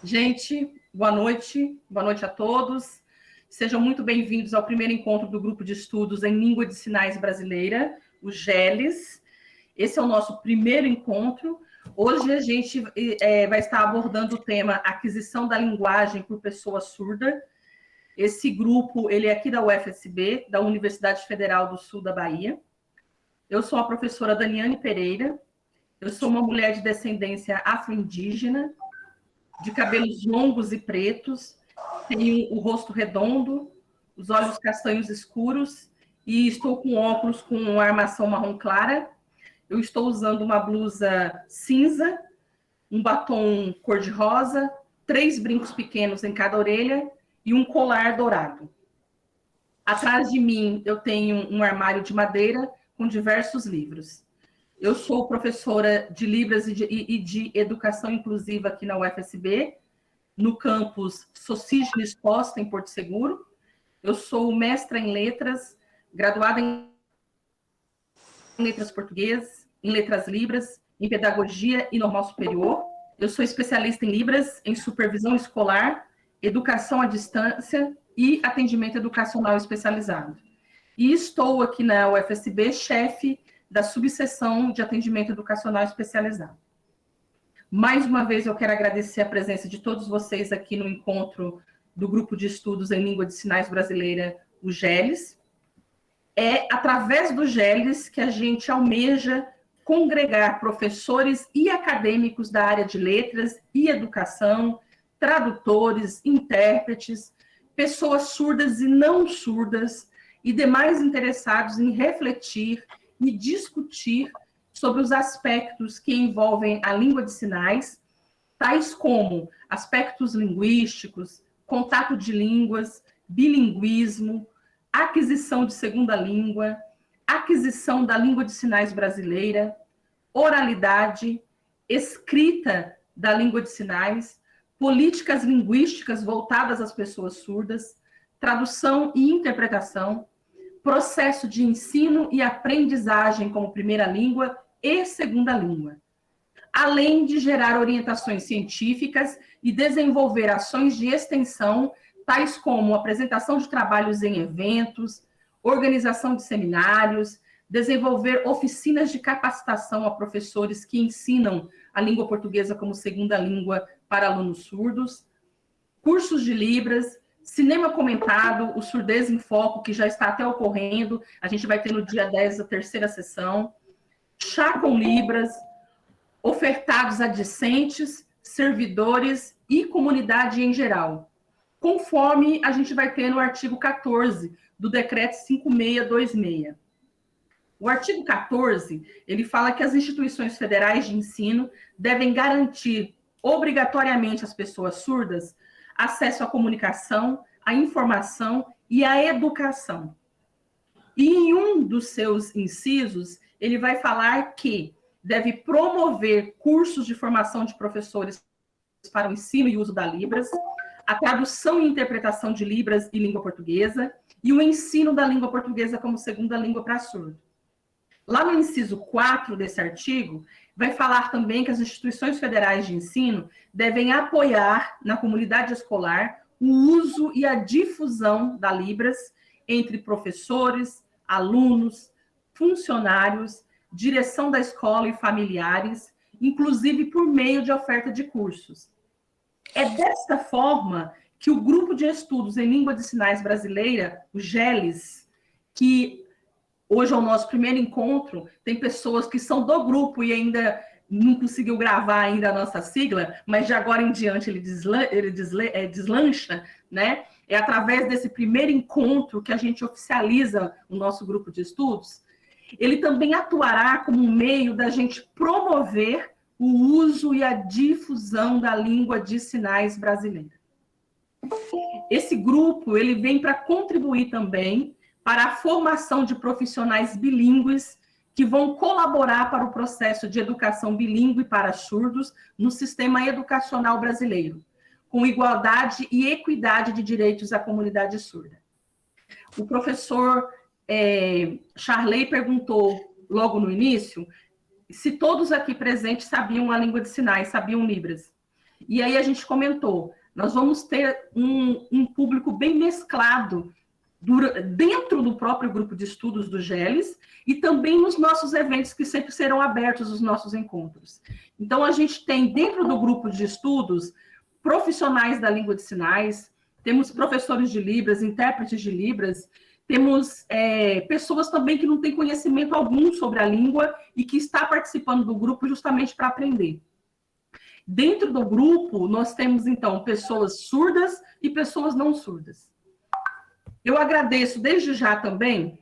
Gente, boa noite a todos. Sejam muito bem-vindos ao primeiro encontro do Grupo de Estudos em Língua de Sinais Brasileira, o GELES. Esse é o nosso primeiro encontro. Hoje a gente vai estar abordando o tema Aquisição da Linguagem por Pessoa Surda. Esse grupo ele é aqui da UFSB, da Universidade Federal do Sul da Bahia. Eu sou a professora Daniane Pereira. Eu sou uma mulher de descendência afro-indígena, de cabelos longos e pretos, tenho o rosto redondo, os olhos castanhos escuros e estou com óculos com armação marrom clara. Eu estou usando uma blusa cinza, um batom cor-de-rosa, 3 brincos pequenos em cada orelha e um colar dourado. Atrás de mim eu tenho um armário de madeira com diversos livros. Eu sou professora de Libras e de Educação Inclusiva aqui na UFSB, no campus Socígenes Costa, em Porto Seguro. Eu sou mestra em letras, graduada em letras portuguesas, em letras Libras, em pedagogia e normal superior. Eu sou especialista em Libras, em supervisão escolar, educação à distância e atendimento educacional especializado. E estou aqui na UFSB, chefe da subseção de atendimento educacional especializado. Mais uma vez, eu quero agradecer a presença de todos vocês aqui no encontro do Grupo de Estudos em Língua de Sinais Brasileira, o GELES. É através do GELES que a gente almeja congregar professores e acadêmicos da área de letras e educação, tradutores, intérpretes, pessoas surdas e não surdas e demais interessados em refletir e discutir sobre os aspectos que envolvem a língua de sinais, tais como aspectos linguísticos, contato de línguas, bilinguismo, aquisição de segunda língua, aquisição da língua de sinais brasileira, oralidade, escrita da língua de sinais, políticas linguísticas voltadas às pessoas surdas, tradução e interpretação, processo de ensino e aprendizagem como primeira língua e segunda língua, além de gerar orientações científicas e desenvolver ações de extensão, tais como apresentação de trabalhos em eventos, organização de seminários, desenvolver oficinas de capacitação a professores que ensinam a língua portuguesa como segunda língua para alunos surdos, cursos de Libras, cinema comentado, o Surdez em Foco, que já está até ocorrendo, a gente vai ter no dia 10 a terceira sessão, chá com Libras, ofertados a discentes, servidores e comunidade em geral, conforme a gente vai ter no artigo 14 do Decreto 5626. O artigo 14, ele fala que as instituições federais de ensino devem garantir obrigatoriamente às pessoas surdas acesso à comunicação, à informação e à educação. E em um dos seus incisos, ele vai falar que deve promover cursos de formação de professores para o ensino e uso da Libras, a tradução e interpretação de Libras e língua portuguesa, e o ensino da língua portuguesa como segunda língua para surdo. Lá no inciso 4 desse artigo, vai falar também que as instituições federais de ensino devem apoiar na comunidade escolar o uso e a difusão da Libras entre professores, alunos, funcionários, direção da escola e familiares, inclusive por meio de oferta de cursos. É desta forma que o Grupo de Estudos em Língua de Sinais Brasileira, o GELES, que hoje é o nosso primeiro encontro, tem pessoas que são do grupo e ainda não conseguiu gravar ainda a nossa sigla, mas de agora em diante ele deslancha, né? É através desse primeiro encontro que a gente oficializa o nosso grupo de estudos. Ele também atuará como um meio da gente promover o uso e a difusão da língua de sinais brasileira. Esse grupo, ele vem para contribuir também para a formação de profissionais bilíngues que vão colaborar para o processo de educação bilíngue para surdos no sistema educacional brasileiro, com igualdade e equidade de direitos à comunidade surda. O professor Charley perguntou logo no início se todos aqui presentes sabiam a língua de sinais, sabiam Libras. E aí a gente comentou, nós vamos ter um público bem mesclado dentro do próprio grupo de estudos do GELES e também nos nossos eventos que sempre serão abertos os nossos encontros. Então, a gente tem dentro do grupo de estudos profissionais da língua de sinais, temos professores de Libras, intérpretes de Libras, temos pessoas também que não têm conhecimento algum sobre a língua e que está participando do grupo justamente para aprender. Dentro do grupo, nós temos, então, pessoas surdas e pessoas não surdas. Eu agradeço desde já também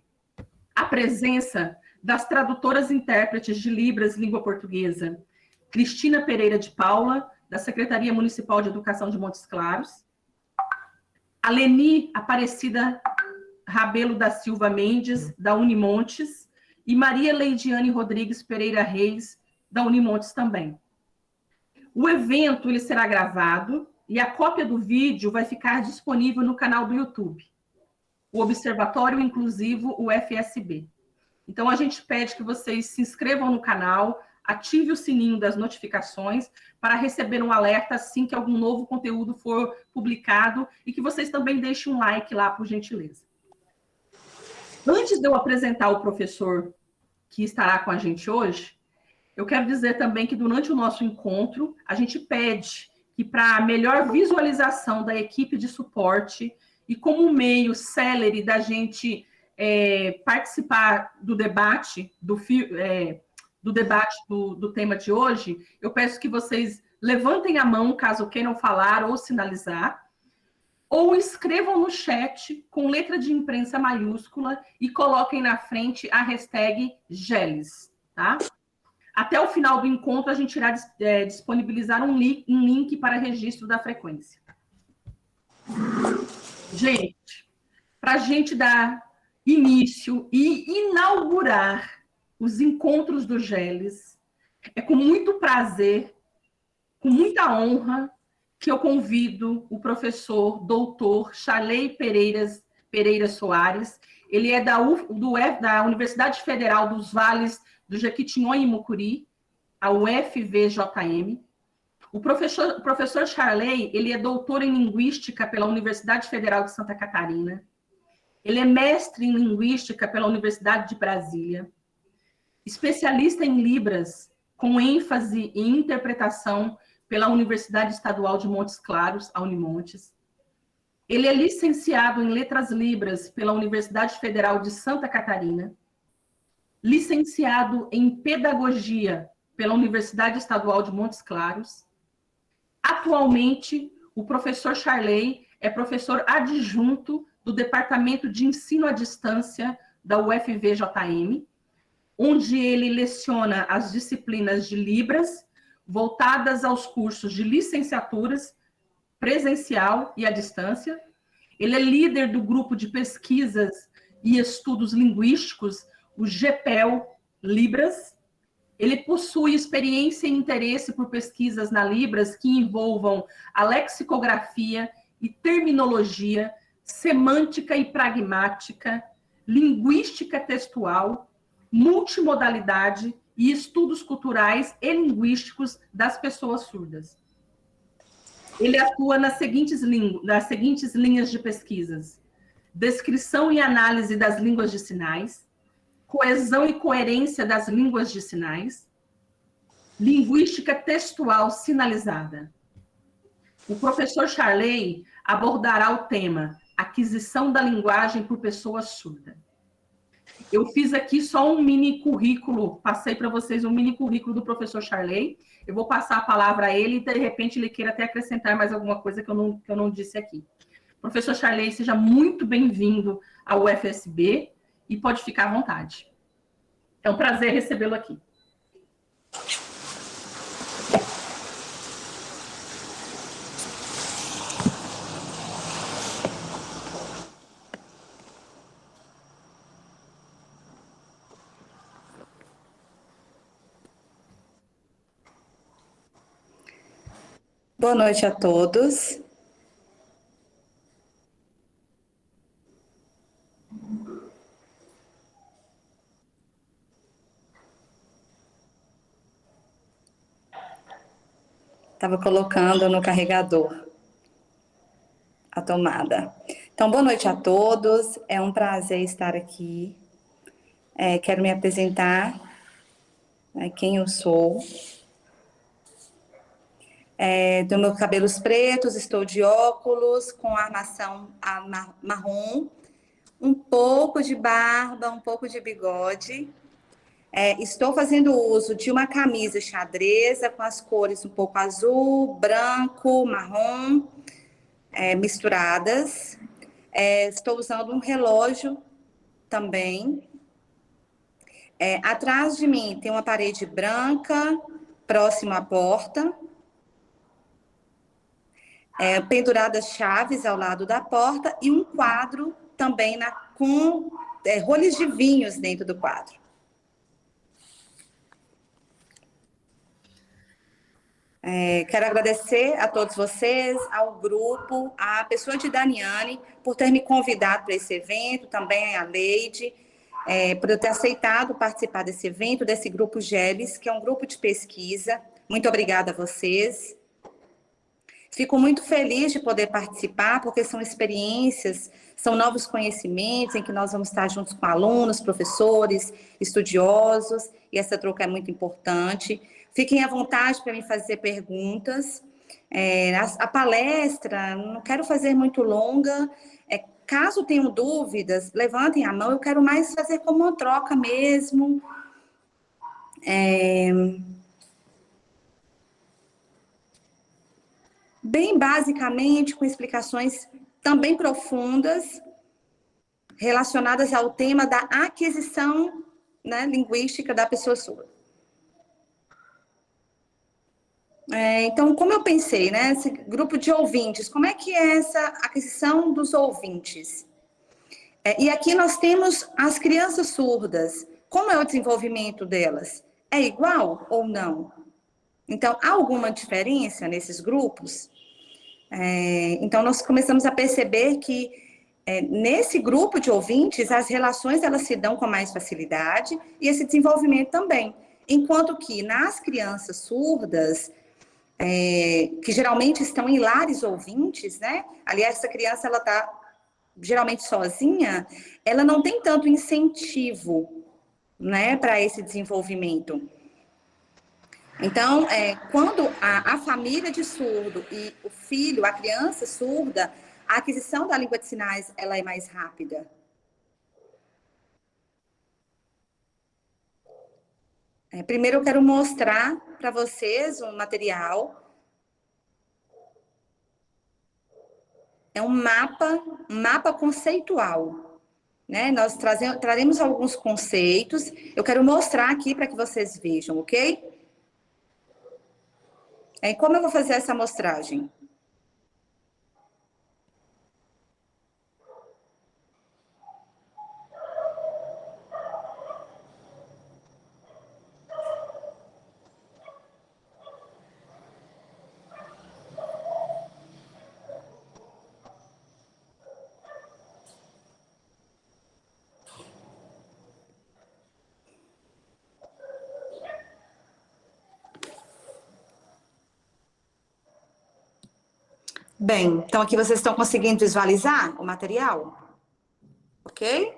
a presença das tradutoras e intérpretes de Libras, língua portuguesa, Cristina Pereira de Paula, da Secretaria Municipal de Educação de Montes Claros, a Leni Aparecida Rabelo da Silva Mendes, da Unimontes, e Maria Leidiane Rodrigues Pereira Reis, da Unimontes também. O evento ele será gravado e a cópia do vídeo vai ficar disponível no canal do YouTube, o Observatório Inclusivo, o FSB. Então, a gente pede que vocês se inscrevam no canal, ative o sininho das notificações para receber um alerta assim que algum novo conteúdo for publicado e que vocês também deixem um like lá, por gentileza. Antes de eu apresentar o professor que estará com a gente hoje, eu quero dizer também que durante o nosso encontro, a gente pede que para melhor visualização da equipe de suporte e como meio célere da gente participar do debate, do tema de hoje, eu peço que vocês levantem a mão, caso queiram falar ou sinalizar, ou escrevam no chat com letra de imprensa maiúscula e coloquem na frente a hashtag GELES, tá? Até o final do encontro, a gente irá disponibilizar um link para registro da frequência. Gente, para a gente dar início e inaugurar os encontros do GELES, é com muito prazer, com muita honra, que eu convido o professor doutor Charley Pereira Soares. Ele é da Universidade Federal dos Vales do Jequitinhonha e Mucuri, a UFVJM. O professor Charley, ele é doutor em Linguística pela Universidade Federal de Santa Catarina. Ele é mestre em Linguística pela Universidade de Brasília. Especialista em Libras, com ênfase em interpretação pela Universidade Estadual de Montes Claros, a Unimontes. Ele é licenciado em Letras Libras pela Universidade Federal de Santa Catarina. Licenciado em Pedagogia pela Universidade Estadual de Montes Claros. Atualmente, o professor Charley é professor adjunto do Departamento de Ensino à Distância da UFVJM, onde ele leciona as disciplinas de Libras, voltadas aos cursos de licenciaturas presencial e à distância. Ele é líder do grupo de pesquisas e estudos linguísticos, o GPEL Libras. Ele possui experiência e interesse por pesquisas na Libras que envolvam a lexicografia e terminologia, semântica e pragmática, linguística textual, multimodalidade e estudos culturais e linguísticos das pessoas surdas. Ele atua nas seguintes linhas de pesquisas: descrição e análise das línguas de sinais, coesão e coerência das línguas de sinais, linguística textual sinalizada. O professor Charley abordará o tema aquisição da linguagem por pessoa surda. Eu fiz aqui só um mini currículo, passei para vocês um mini currículo do professor Charley. Eu vou passar a palavra a ele e, de repente, ele queira até acrescentar mais alguma coisa que eu não disse aqui. Professor Charley, seja muito bem-vindo ao UFSB e pode ficar à vontade. É um prazer recebê-lo aqui. Boa noite a todos. Estava colocando no carregador a tomada. Então, boa noite a todos. É um prazer estar aqui. Quero me apresentar, quem eu sou. Tenho meus cabelos pretos, estou de óculos, com armação marrom, um pouco de barba, um pouco de bigode. Estou fazendo uso de uma camisa xadreza com as cores um pouco azul, branco, marrom, misturadas. Estou usando um relógio também. Atrás de mim tem uma parede branca, próximo à porta. Penduradas chaves ao lado da porta e um quadro também com rolhas de vinhos dentro do quadro. Quero agradecer a todos vocês, ao grupo, à pessoa de Daniane, por ter me convidado para esse evento, também a Leide, por eu ter aceitado participar desse evento, desse grupo GELES, que é um grupo de pesquisa. Muito obrigada a vocês. Fico muito feliz de poder participar, porque são experiências, são novos conhecimentos em que nós vamos estar juntos com alunos, professores, estudiosos, e essa troca é muito importante. Fiquem à vontade para me fazer perguntas. A palestra, não quero fazer muito longa. Caso tenham dúvidas, levantem a mão. Eu quero mais fazer como uma troca mesmo. Bem basicamente, com explicações também profundas, relacionadas ao tema da aquisição, né, linguística da pessoa surda. Então, como eu pensei, né, esse grupo de ouvintes, como é que é essa aquisição dos ouvintes? E aqui nós temos as crianças surdas. Como é o desenvolvimento delas? É igual ou não? Então, há alguma diferença nesses grupos? Então, nós começamos a perceber que nesse grupo de ouvintes, as relações elas se dão com mais facilidade e esse desenvolvimento também. Enquanto que nas crianças surdas, que geralmente estão em lares ouvintes, né? Aliás, essa criança ela está geralmente sozinha, ela não tem tanto incentivo, né, para esse desenvolvimento. Então, quando a família de surdo e o filho, a criança surda, a aquisição da língua de sinais ela é mais rápida. Primeiro eu quero mostrar para vocês um material. É um mapa conceitual, né? Nós traremos alguns conceitos. Eu quero mostrar aqui para que vocês vejam, ok? Como eu vou fazer essa amostragem? Bem, então aqui vocês estão conseguindo visualizar o material? Ok?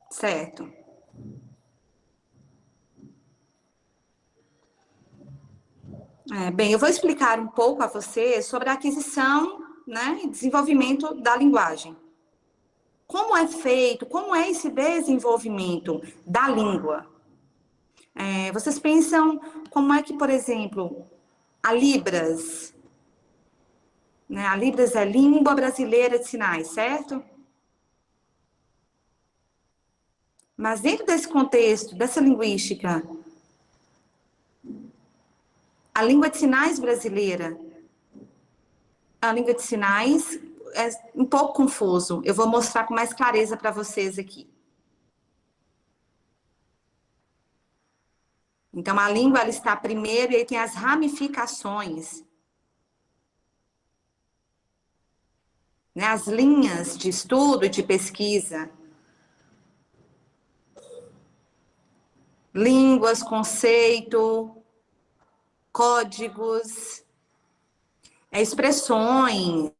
Certo. Bem, eu vou explicar um pouco a vocês sobre a aquisição, né, e desenvolvimento da linguagem. Como é feito, como é esse desenvolvimento da língua? Vocês pensam como é que, por exemplo, a Libras, né, a Libras é Língua Brasileira de Sinais, certo? Mas dentro desse contexto, dessa linguística, a língua de sinais brasileira, a língua de sinais é um pouco confuso. Eu vou mostrar com mais clareza para vocês aqui. Então, a língua ela está primeiro e aí tem as ramificações, né, as linhas de estudo e de pesquisa. Línguas, conceito, códigos, expressões,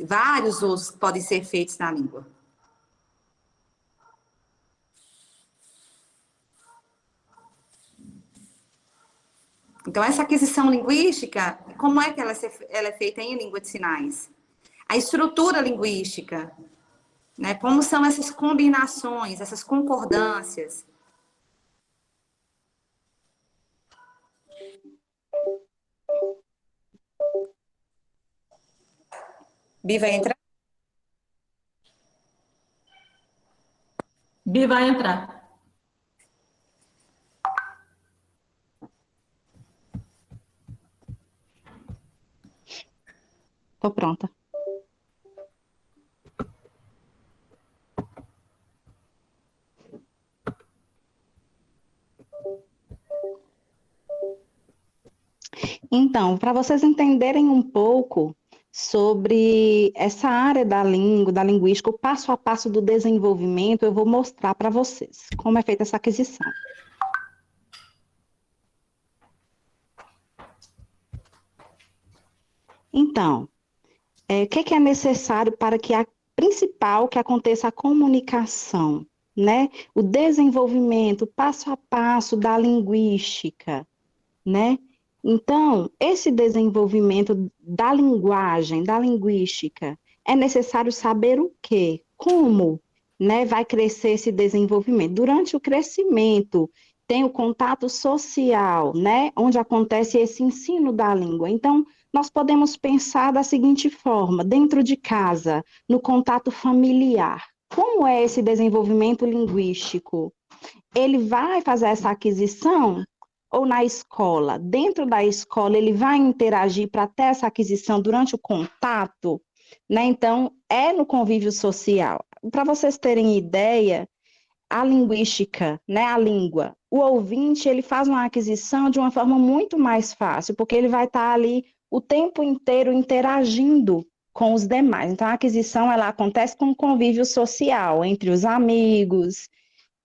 vários usos que podem ser feitos na língua. Então, essa aquisição linguística, como é que ela é feita em língua de sinais? A estrutura linguística, né? Como são essas combinações, essas concordâncias? Bi vai entrar? Bi vai entrar. Tô pronta. Então, para vocês entenderem um pouco sobre essa área da língua, da linguística, o passo a passo do desenvolvimento, eu vou mostrar para vocês como é feita essa aquisição. Então, o que é necessário para que a principal que aconteça a comunicação, né? O desenvolvimento passo a passo da linguística, né? Então, esse desenvolvimento da linguagem, da linguística, é necessário saber o quê? Como, né, vai crescer esse desenvolvimento? Durante o crescimento, tem o contato social, né, onde acontece esse ensino da língua. Então, nós podemos pensar da seguinte forma: dentro de casa, no contato familiar, como é esse desenvolvimento linguístico? Ele vai fazer essa aquisição ou na escola? Dentro da escola, ele vai interagir para ter essa aquisição durante o contato, né? Então, é no convívio social. Para vocês terem ideia, a linguística, né, a língua, o ouvinte, ele faz uma aquisição de uma forma muito mais fácil, porque ele vai estar ali o tempo inteiro interagindo com os demais. Então, a aquisição, ela acontece com o convívio social, entre os amigos,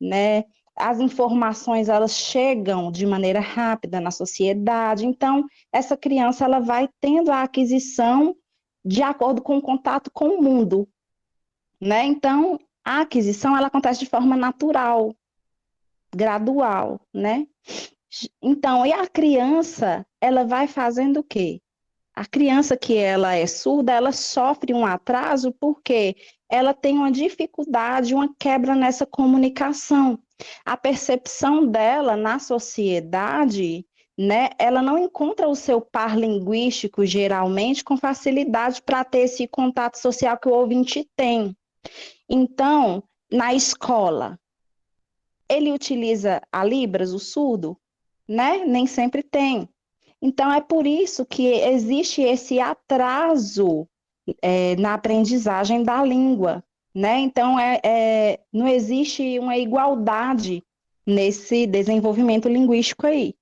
né? As informações, elas chegam de maneira rápida na sociedade. Então, essa criança, ela vai tendo a aquisição de acordo com o contato com o mundo, né? Então, a aquisição, ela acontece de forma natural, gradual, né? Então, e a criança, ela vai fazendo o quê? A criança que ela é surda, ela sofre um atraso porque ela tem uma dificuldade, uma quebra nessa comunicação. A percepção dela na sociedade, né, ela não encontra o seu par linguístico geralmente com facilidade para ter esse contato social que o ouvinte tem. Então, na escola, ele utiliza a Libras, o surdo, né? Nem sempre tem. Então, é por isso que existe esse atraso na aprendizagem da língua, né? Então, não existe uma igualdade nesse desenvolvimento linguístico aí.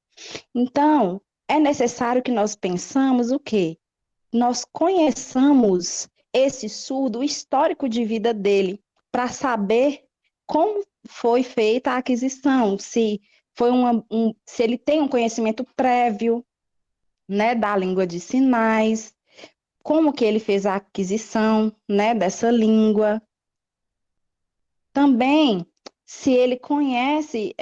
Então, é necessário que nós pensamos o quê? Nós conheçamos esse surdo, o histórico de vida dele, para saber como foi feita a aquisição, se se ele tem um conhecimento prévio, né, da língua de sinais, como que ele fez a aquisição, né, dessa língua. Também, se ele conhece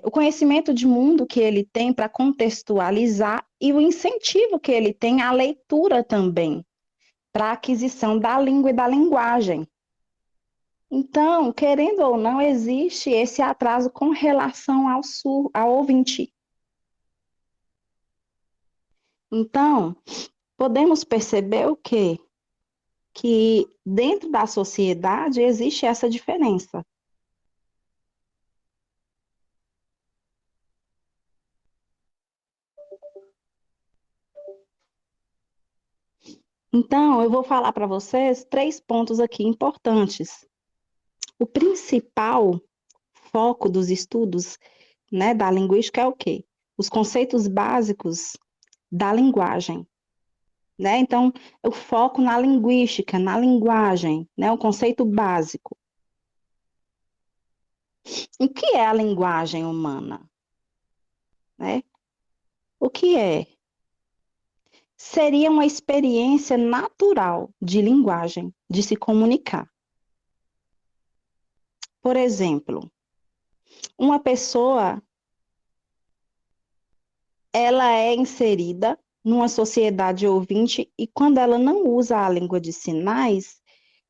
o conhecimento de mundo que ele tem para contextualizar e o incentivo que ele tem à leitura também, para a aquisição da língua e da linguagem. Então, querendo ou não, existe esse atraso com relação ao ouvinte. Então, podemos perceber o quê? Que dentro da sociedade existe essa diferença. Então, eu vou falar para vocês 3 pontos aqui importantes. O principal foco dos estudos, né, da linguística é o quê? Os conceitos básicos da linguagem, né? Então, o foco na linguística, na linguagem, né, o conceito básico. O que é a linguagem humana? Né? O que é? seria uma experiência natural de linguagem, de se comunicar. Por exemplo, uma pessoa, ela é inserida numa sociedade ouvinte e quando ela não usa a língua de sinais,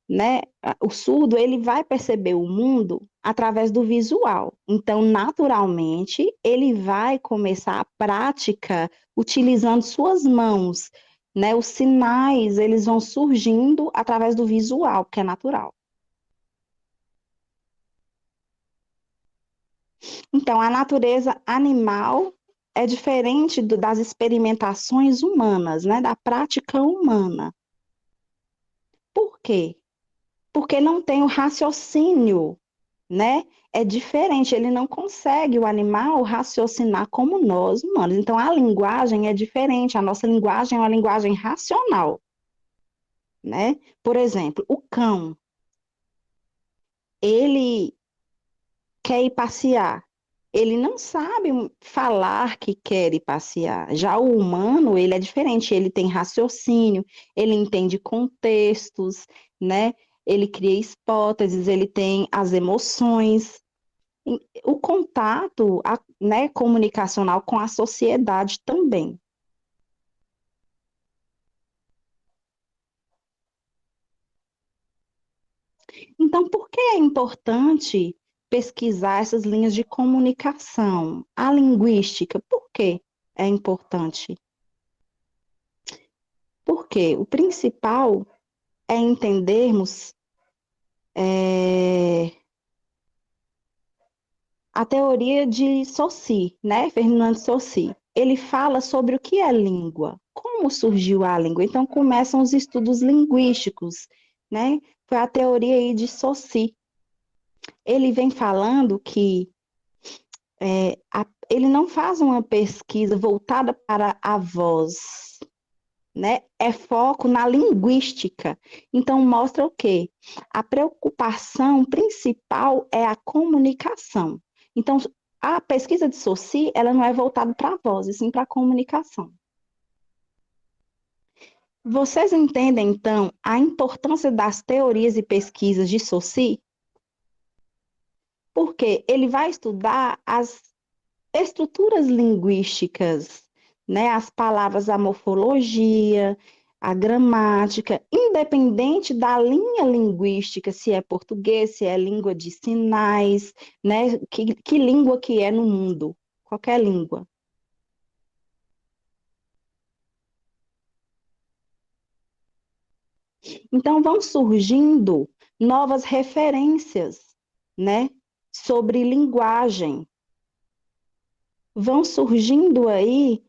né, o surdo, ele vai perceber o mundo através do visual. Então, naturalmente, ele vai começar a prática utilizando suas mãos, né? Os sinais, eles vão surgindo através do visual, que é natural. Então, a natureza animal é diferente das experimentações humanas, né? Da prática humana. Por quê? Porque não tem o raciocínio, né? É diferente, ele não consegue, o animal, raciocinar como nós, humanos. Então, a linguagem é diferente, a nossa linguagem é uma linguagem racional, né? Por exemplo, o cão, ele quer ir passear, ele não sabe falar que quer ir passear. Já o humano, ele é diferente, ele tem raciocínio, ele entende contextos, né? Ele cria hipóteses, ele tem as emoções. O contato, né, comunicacional com a sociedade também. Então, por que é importante pesquisar essas linhas de comunicação? A linguística, por que é importante? Porque o principal é entendermos a teoria de Saussure, né? Fernando Saussure. Ele fala sobre o que é língua, como surgiu a língua. Então começam os estudos linguísticos, né? Foi a teoria aí de Saussure. Ele vem falando que ele não faz uma pesquisa voltada para a voz, né? É foco na linguística. Então mostra o quê? A preocupação principal é a comunicação. Então, a pesquisa de Saussure, ela não é voltada para a voz, e sim para a comunicação. Vocês entendem, então, a importância das teorias e pesquisas de Saussure? Porque ele vai estudar as estruturas linguísticas, né? As palavras, a morfologia, a gramática, independente da linha linguística, se é português, se é língua de sinais, né? Que língua que é no mundo, qualquer língua. Então vão surgindo novas referências, né? Sobre linguagem. Vão surgindo aí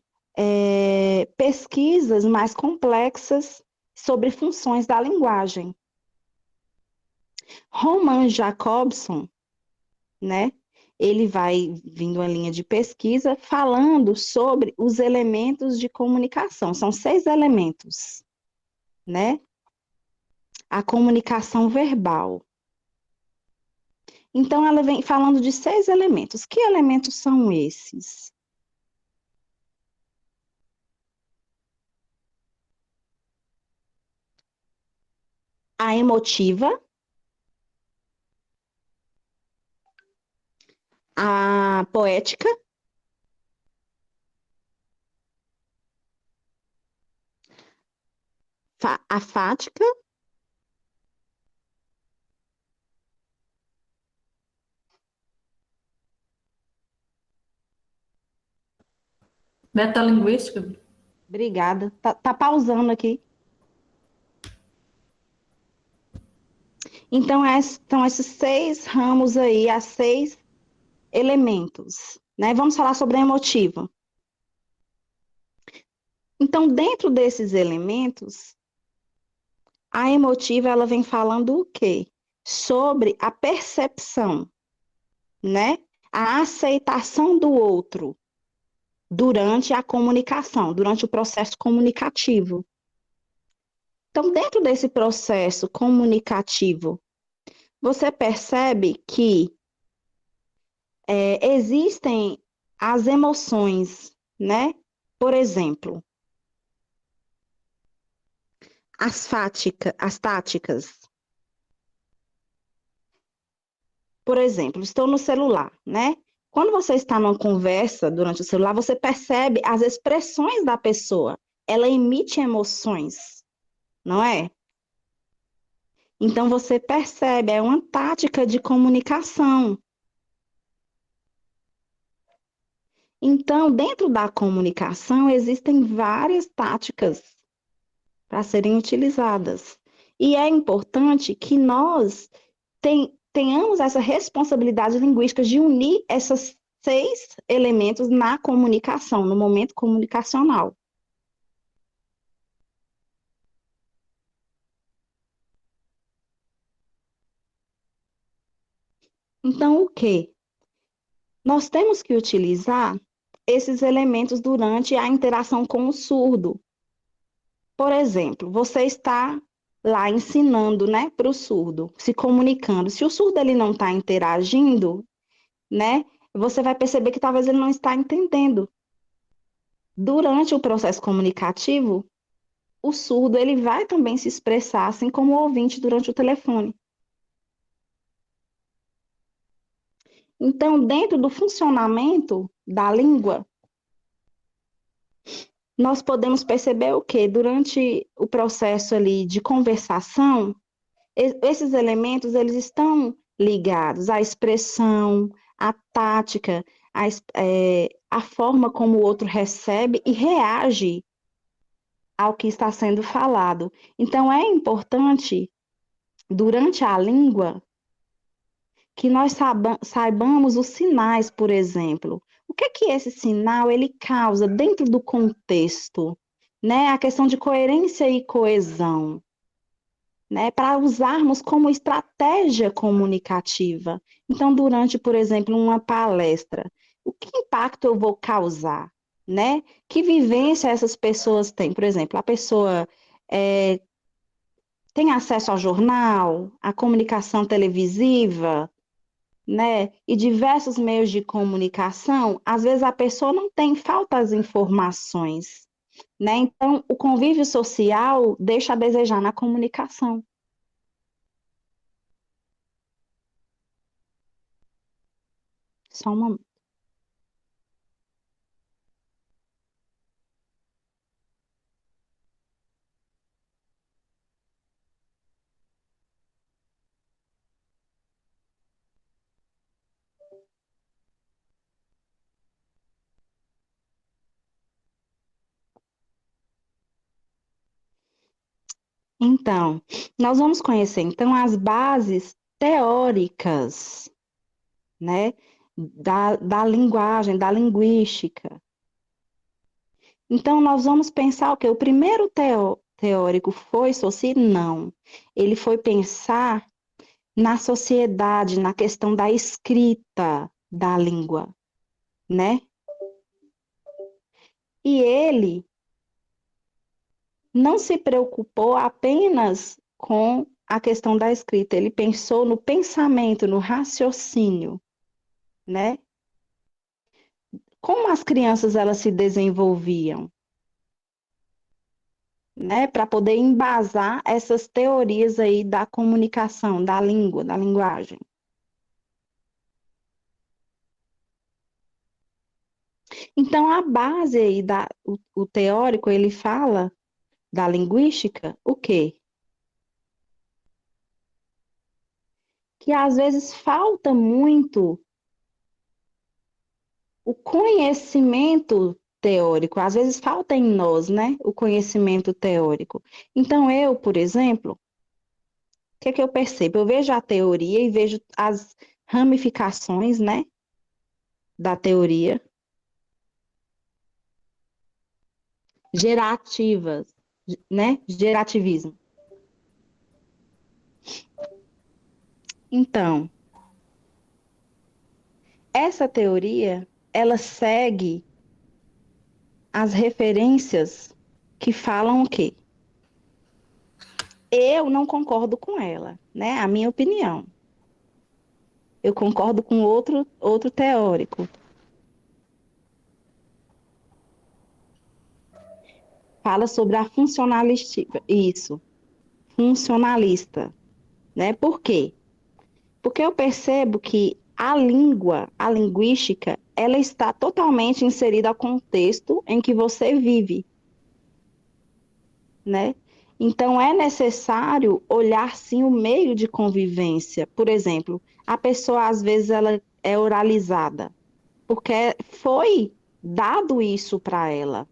pesquisas mais complexas sobre funções da linguagem. Roman Jakobson, né? Ele vai vindo uma linha de pesquisa falando sobre os elementos de comunicação. São 6 elementos, né? A comunicação verbal. Então, ela vem falando de 6 elementos. Que elementos são esses? A emotiva, a poética, a fática, Metalinguística? obrigada, tá pausando aqui. Então, são esses 6 ramos aí, as 6 elementos, né? Vamos falar sobre a emotiva. Então, dentro desses elementos, a emotiva, ela vem falando o quê? Sobre a percepção, né? A aceitação do outro durante a comunicação, durante o processo comunicativo. Então, dentro desse processo comunicativo, você percebe que existem as emoções, né? Por exemplo, as táticas. Por exemplo, estou no celular, né? Quando você está numa conversa durante o celular, você percebe as expressões da pessoa. Ela emite emoções, não é? Então você percebe, é uma tática de comunicação. Então, dentro da comunicação, existem várias táticas para serem utilizadas. E é importante que nós tenhamos essa responsabilidade linguística de unir esses 6 elementos na comunicação, no momento comunicacional. Então, o quê? Nós temos que utilizar esses elementos durante a interação com o surdo. Por exemplo, você está lá ensinando, né, para o surdo, se comunicando. Se o surdo ele não está interagindo, né, você vai perceber que talvez ele não está entendendo. Durante o processo comunicativo, o surdo ele vai também se expressar, assim como o ouvinte durante o telefone. Então, dentro do funcionamento da língua, nós podemos perceber o quê? Durante o processo ali de conversação, esses elementos eles estão ligados à expressão, à tática, à forma como o outro recebe e reage ao que está sendo falado. Então, é importante, durante a língua, que nós saibamos os sinais, por exemplo. O que é que esse sinal ele causa dentro do contexto, né? A questão de coerência e coesão, né? Para usarmos como estratégia comunicativa. Então, durante, por exemplo, uma palestra, o que impacto eu vou causar, né? Que vivência essas pessoas têm? Por exemplo, a pessoa tem acesso ao jornal, à comunicação televisiva, né? E diversos meios de comunicação, às vezes a pessoa não tem, falta as informações, né? Então, o convívio social deixa a desejar na comunicação. Só um momento. Então, nós vamos conhecer então as bases teóricas, né, da linguagem, da linguística. Então, nós vamos pensar o quê? O primeiro teórico foi Saussure? Não. Ele foi pensar na sociedade, na questão da escrita da língua, né? E ele não se preocupou apenas com a questão da escrita, ele pensou no pensamento, no raciocínio, né? Como as crianças elas se desenvolviam, né? Para poder embasar essas teorias aí da comunicação, da língua, da linguagem. Então, a base aí o teórico, ele fala da linguística, o quê? Que às vezes falta muito o conhecimento teórico, às vezes falta em nós, né, o conhecimento teórico. Então, eu, por exemplo, o que é que eu percebo? Eu vejo a teoria e vejo as ramificações, né, da teoria gerativas, né, gerativismo. Então, essa teoria, ela segue as referências que falam o quê? Eu não concordo com ela, né? A minha opinião. Eu concordo com outro teórico. fala sobre a funcionalística, isso, funcionalista, né? Por quê? Porque eu percebo que a língua, a linguística, ela está totalmente inserida ao contexto em que você vive, né? Então é necessário olhar sim o meio de convivência. Por exemplo, a pessoa às vezes ela é oralizada, porque foi dado isso para ela,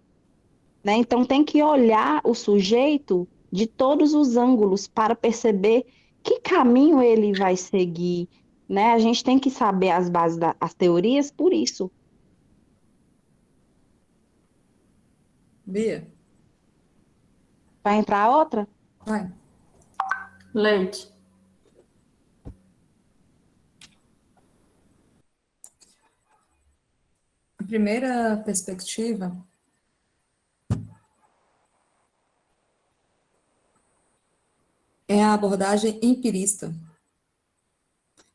né? Então tem que olhar o sujeito de todos os ângulos para perceber que caminho ele vai seguir, né? A gente tem que saber as bases das teorias por isso. Bia, Vai entrar outra? vai. Leite. A primeira perspectiva é a abordagem empirista,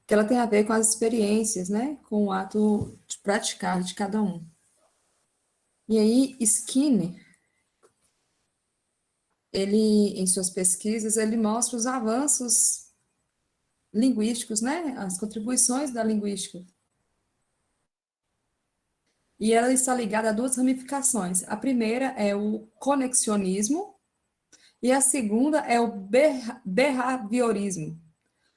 que ela tem a ver com as experiências, né? Com o ato de praticar de cada um. E aí, Skinner, ele, em suas pesquisas, ele mostra os avanços linguísticos, né? As contribuições da linguística. E ela está ligada a duas ramificações. A primeira é o conexionismo e a segunda é o behaviorismo.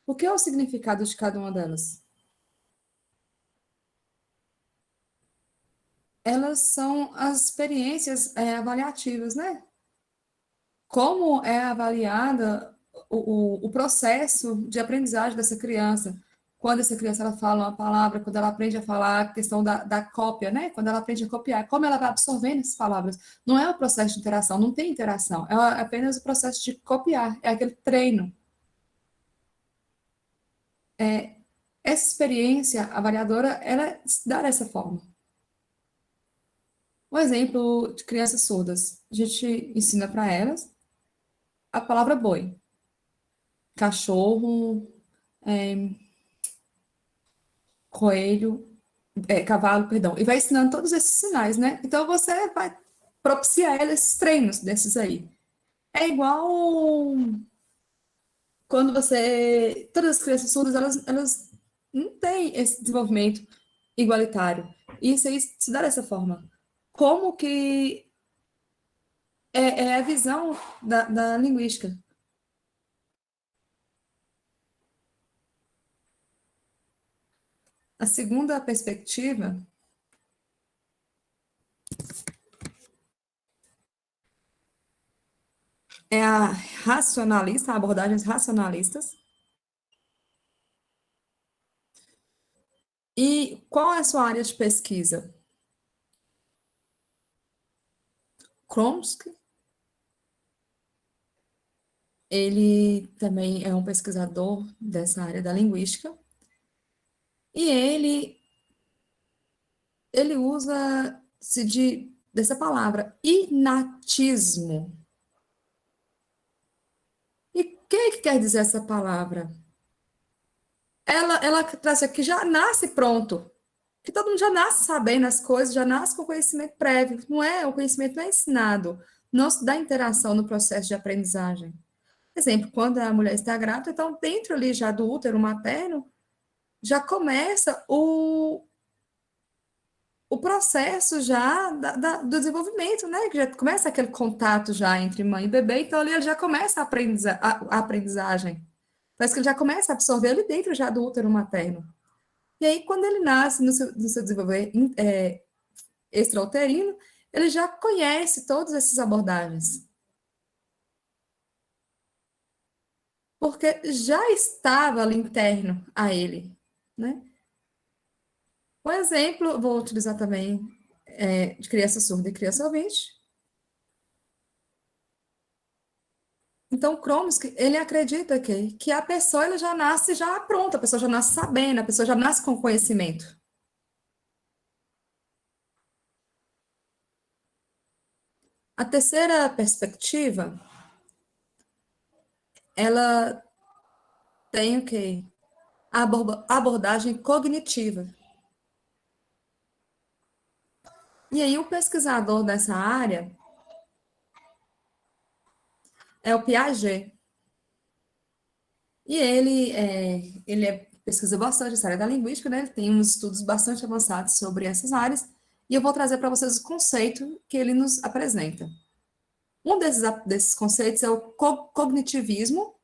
O que é o significado de cada uma delas? Elas são as experiências avaliativas, né? Como é avaliada o processo de aprendizagem dessa criança? Quando essa criança ela fala uma palavra, quando ela aprende a falar, a questão da cópia, né? Quando ela aprende a copiar, como ela vai absorvendo essas palavras. Não é o processo de interação, não tem interação, é apenas o processo de copiar, é aquele treino. Essa experiência avaliadora, ela se dá dessa forma. Um exemplo de crianças surdas. A gente ensina para elas a palavra boi, cachorro, coelho, cavalo, perdão, e vai ensinando todos esses sinais, né? Então você vai propiciar ela esses treinos desses aí. É igual quando você. Todas as crianças surdas, elas não têm esse desenvolvimento igualitário. E isso aí se dá dessa forma. Como que é a visão da linguística? A segunda perspectiva é a racionalista, abordagens racionalistas. E qual é a sua área de pesquisa? Chomsky, ele também é um pesquisador dessa área da linguística, e ele usa-se dessa palavra, inatismo. E o que quer dizer essa palavra? Ela traz aqui, já nasce pronto, que todo mundo já nasce sabendo as coisas, já nasce com conhecimento prévio, não é? O conhecimento não é ensinado, não se dá interação no processo de aprendizagem. Por exemplo, quando a mulher está grávida, então dentro ali já do útero materno, já começa o processo já do desenvolvimento, né? Que já começa aquele contato já entre mãe e bebê, então ali ele já começa a aprendizagem. Parece que ele já começa a absorver ali dentro já do útero materno. E aí, quando ele nasce no seu desenvolver extrauterino, ele já conhece todas essas abordagens. Porque já estava ali interno a ele, né? Um exemplo, vou utilizar também de criança surda e criança ouvinte. Então, Chomsky, ele acredita que a pessoa ela já nasce já pronta, a pessoa já nasce sabendo, a pessoa já nasce com conhecimento. A terceira perspectiva, ela tem o quê? A abordagem cognitiva. E aí, o pesquisador dessa área, é o Piaget. E ele pesquisa bastante essa área da linguística, né? Ele tem uns estudos bastante avançados sobre essas áreas, e eu vou trazer para vocês o conceito que ele nos apresenta. Um desses conceitos é o cognitivismo,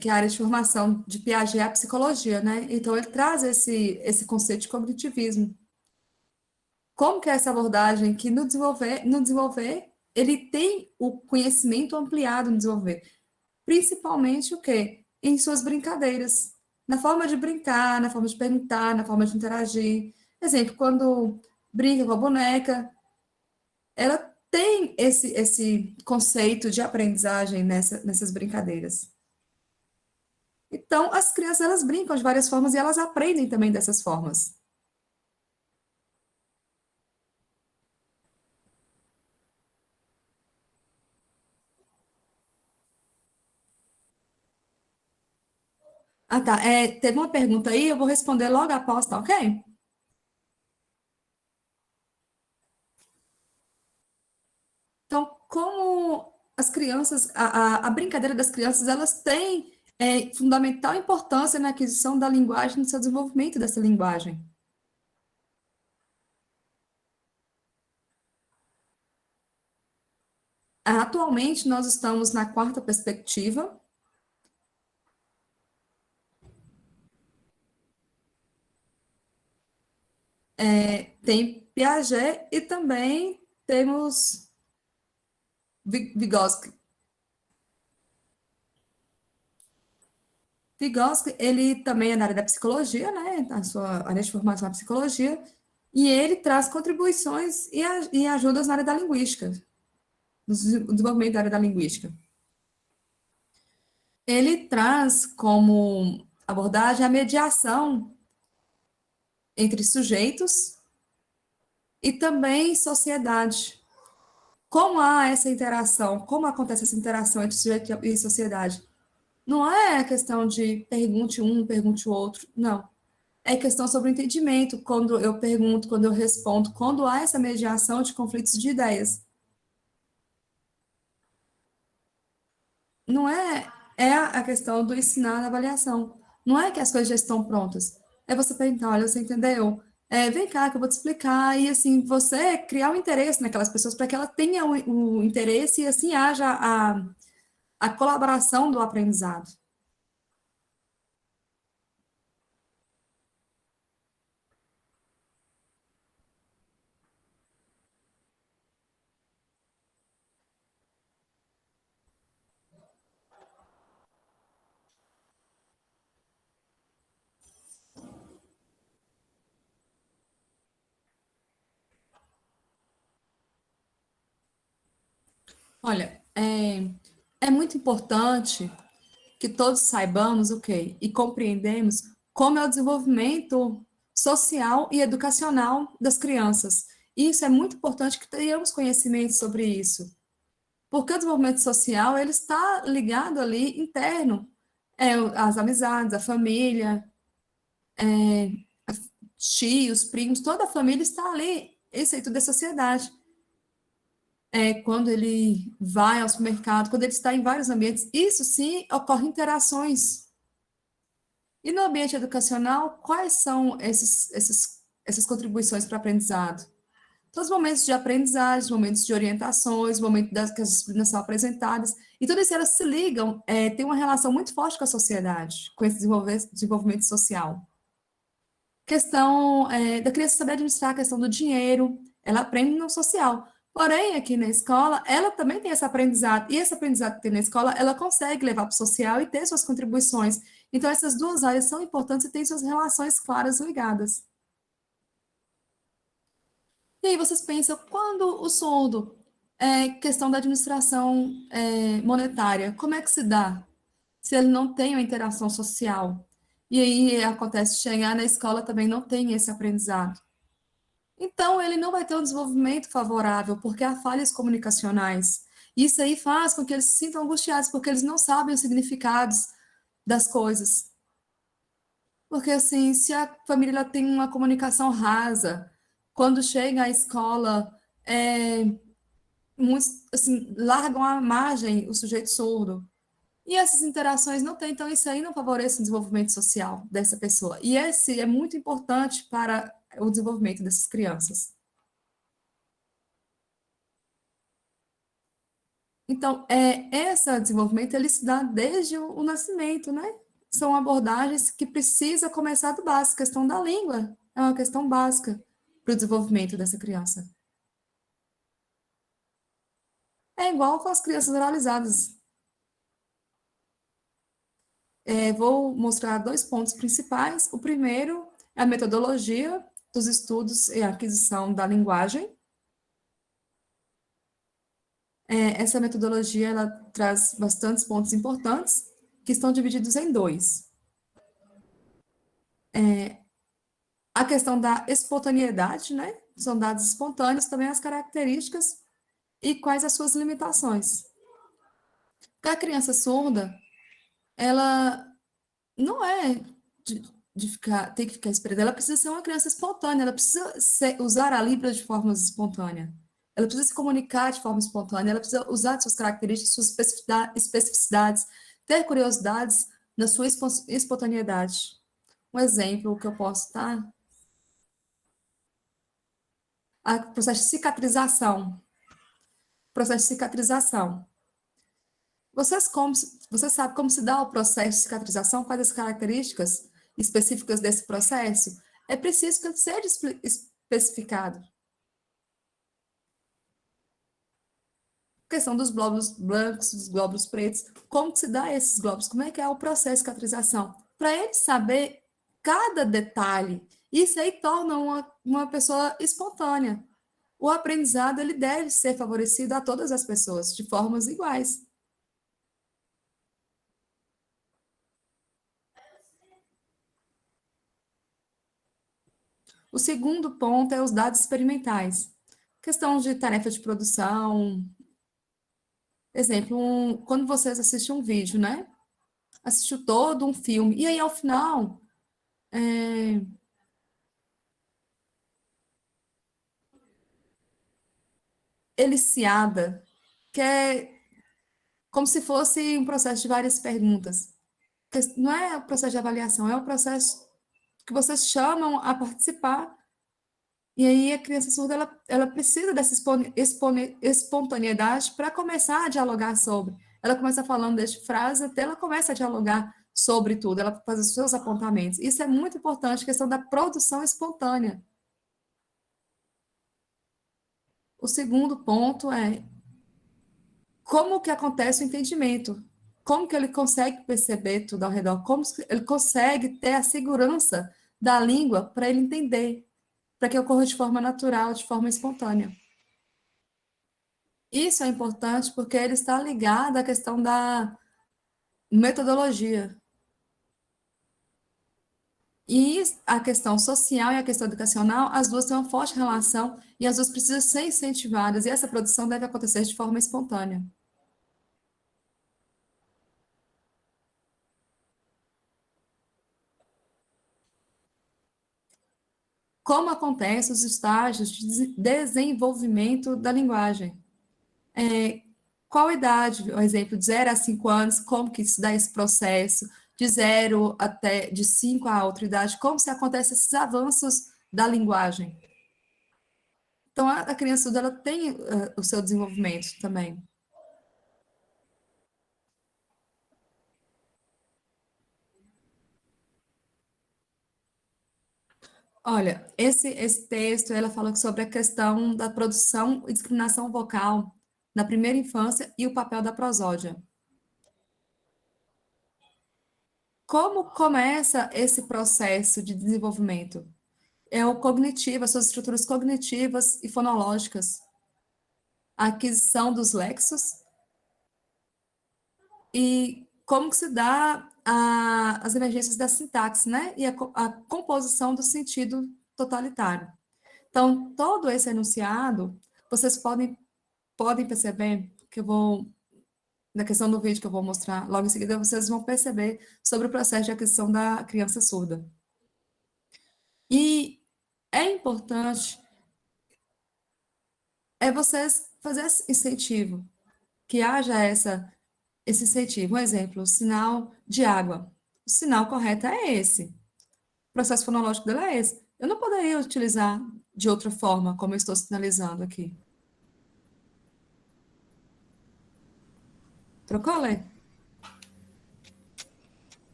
que é a área de formação de Piaget é a psicologia, né? Então, ele traz esse conceito de cognitivismo. Como que é essa abordagem que no desenvolver, ele tem o conhecimento ampliado no desenvolver. Principalmente o quê? Em suas brincadeiras. Na forma de brincar, na forma de perguntar, na forma de interagir. Exemplo, quando brinca com a boneca, ela tem esse conceito de aprendizagem nessas brincadeiras. Então, as crianças, elas brincam de várias formas e elas aprendem também dessas formas. Ah, tá. Teve uma pergunta aí, eu vou responder logo após, tá ok? Então, como as crianças, a brincadeira das crianças, elas têm fundamental importância na aquisição da linguagem, no seu desenvolvimento dessa linguagem. Atualmente, nós estamos na quarta perspectiva. Tem Piaget e também temos Vygotsky. Vygotsky, ele também é da área da psicologia, né? A sua área de formação é psicologia, e ele traz contribuições e ajudas na área da linguística, no desenvolvimento da área da linguística. Ele traz como abordagem a mediação entre sujeitos e também sociedade. Como há essa interação, como acontece essa interação entre sujeito e sociedade? Não é questão de pergunte um, pergunte o outro, não. É questão sobre o entendimento, quando eu pergunto, quando eu respondo, quando há essa mediação de conflitos de ideias. Não é a questão do ensinar na avaliação. Não é que as coisas já estão prontas. É você perguntar, olha, você entendeu? Vem cá que eu vou te explicar, e assim, você criar um interesse naquelas pessoas para que ela tenha o interesse e assim haja a colaboração do aprendizado. Olha, é muito importante que todos saibamos o quê? E compreendemos como é o desenvolvimento social e educacional das crianças. Isso é muito importante que tenhamos conhecimento sobre isso. Porque o desenvolvimento social, ele está ligado ali interno, as amizades, a família, tios, primos, toda a família está ali, esse aí tudo é sociedade. Quando ele vai ao supermercado, quando ele está em vários ambientes, isso sim ocorre interações. E no ambiente educacional, quais são essas contribuições para o aprendizado? Todos os momentos de aprendizagem, momentos de orientações, momentos que as disciplinas são apresentadas, e tudo isso elas se ligam, tem uma relação muito forte com a sociedade, com esse desenvolvimento social. Questão da criança saber administrar a questão do dinheiro, ela aprende no social. Porém, aqui na escola, ela também tem esse aprendizado, e esse aprendizado que tem na escola, ela consegue levar para o social e ter suas contribuições. Então, essas duas áreas são importantes e têm suas relações claras ligadas. E aí vocês pensam, quando o surdo questão da administração monetária, como é que se dá? Se ele não tem uma interação social. E aí acontece chegar na escola também não tem esse aprendizado. Então, ele não vai ter um desenvolvimento favorável, porque há falhas comunicacionais. Isso aí faz com que eles se sintam angustiados, porque eles não sabem os significados das coisas. Porque, assim, se a família ela tem uma comunicação rasa, quando chega à escola, muitos, assim, largam à margem o sujeito surdo. E essas interações não têm, então isso aí não favorece o desenvolvimento social dessa pessoa. E esse é muito importante para o desenvolvimento dessas crianças. Então, esse desenvolvimento, ele se dá desde o nascimento, né? São abordagens que precisa começar do básico. A questão da língua é uma questão básica para o desenvolvimento dessa criança. É igual com as crianças oralizadas. Vou mostrar 2 pontos principais. O primeiro é a metodologia dos estudos e aquisição da linguagem. Essa metodologia ela traz bastantes pontos importantes, que estão divididos em 2. A questão da espontaneidade, né? São dados espontâneos, também as características e quais as suas limitações. Porque a criança surda, ela não é ter que ficar esperando, ela precisa ser uma criança espontânea, ela precisa usar a Libra de forma espontânea, ela precisa se comunicar de forma espontânea, ela precisa usar suas características, suas especificidades, ter curiosidades na sua espontaneidade. Um exemplo que eu posso dar, o processo de cicatrização. Processo de cicatrização. Você sabe como se dá o processo de cicatrização? Quais as características específicas desse processo? É preciso que ele seja especificado. A questão dos glóbulos brancos, dos glóbulos pretos, como que se dá esses glóbulos? Como é que é o processo de cicatrização? Para ele saber cada detalhe, isso aí torna uma pessoa espontânea. O aprendizado ele deve ser favorecido a todas as pessoas, de formas iguais. O segundo ponto é os dados experimentais. Questão de tarefa de produção. Exemplo, quando vocês assistem um vídeo, né? Assistiu todo um filme. E aí, ao final, eliciada, que é como se fosse um processo de várias perguntas. Não é o processo de avaliação, é o processo que vocês chamam a participar. E aí a criança surda, ela precisa dessa espontaneidade para começar a dialogar sobre. Ela começa falando desde frase até ela começa a dialogar sobre tudo, ela faz os seus apontamentos. Isso é muito importante, a questão da produção espontânea. O segundo ponto é como que acontece o entendimento, como que ele consegue perceber tudo ao redor, como ele consegue ter a segurança da língua para ele entender, para que ocorra de forma natural, de forma espontânea. Isso é importante porque ele está ligado à questão da metodologia. E a questão social e a questão educacional, as duas têm uma forte relação e as duas precisam ser incentivadas, e essa produção deve acontecer de forma espontânea. Como acontecem os estágios de desenvolvimento da linguagem? Qual idade? Por exemplo, de 0 a 5 anos, como que se dá esse processo? De 0 até de 5 a outra idade, como se acontecem esses avanços da linguagem? Então, a criança ela tem o seu desenvolvimento também. Olha, esse texto, ela fala sobre a questão da produção e discriminação vocal na primeira infância e o papel da prosódia. Como começa esse processo de desenvolvimento? É o cognitivo, as suas estruturas cognitivas e fonológicas, a aquisição dos lexos e como que se dá as emergências da sintaxe, né? E a composição do sentido totalitário. Então, todo esse enunciado, vocês podem perceber que eu vou, na questão do vídeo que eu vou mostrar logo em seguida, vocês vão perceber sobre o processo de aquisição da criança surda. E é importante vocês fazer esse incentivo, que haja esse incentivo. Um exemplo, o sinal de água. O sinal correto é esse. O processo fonológico dele é esse. Eu não poderia utilizar de outra forma, como eu estou sinalizando aqui. Trocou, Lê?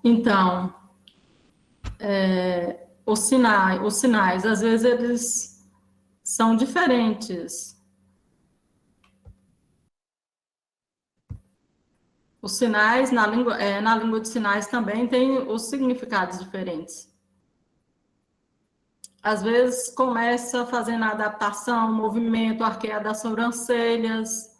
Então, os sinais, às vezes eles são diferentes. Os sinais, na língua de sinais também tem os significados diferentes. Às vezes começa fazendo a adaptação, movimento, arqueia das sobrancelhas.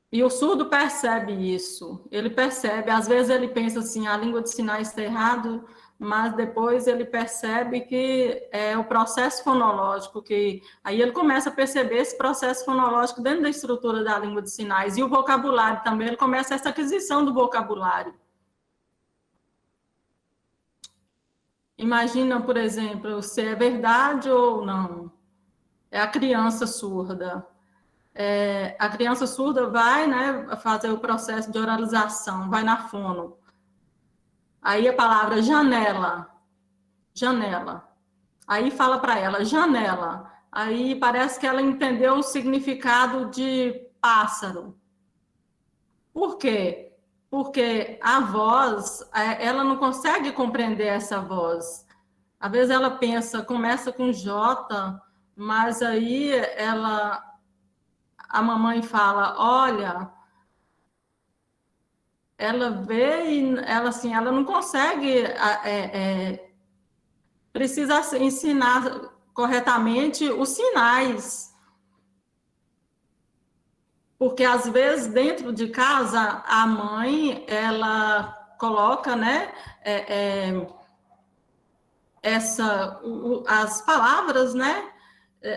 E o surdo percebe isso. Ele percebe, às vezes ele pensa assim, a língua de sinais está errado, mas depois ele percebe que é o processo fonológico, que aí ele começa a perceber esse processo fonológico dentro da estrutura da língua de sinais. E o vocabulário também, ele começa essa aquisição do vocabulário. Imagina, por exemplo, se é verdade ou não. É a criança surda. A criança surda vai, né, fazer o processo de oralização, vai na fono. Aí a palavra janela, janela. Aí fala para ela, janela. Aí parece que ela entendeu o significado de pássaro. Por quê? Porque a voz, ela não consegue compreender essa voz. Às vezes ela pensa, começa com J, mas aí a mamãe fala, olha, ela vê e ela, assim, ela não consegue, precisa ensinar corretamente os sinais. Porque, às vezes, dentro de casa, a mãe, ela coloca, né, as palavras, né,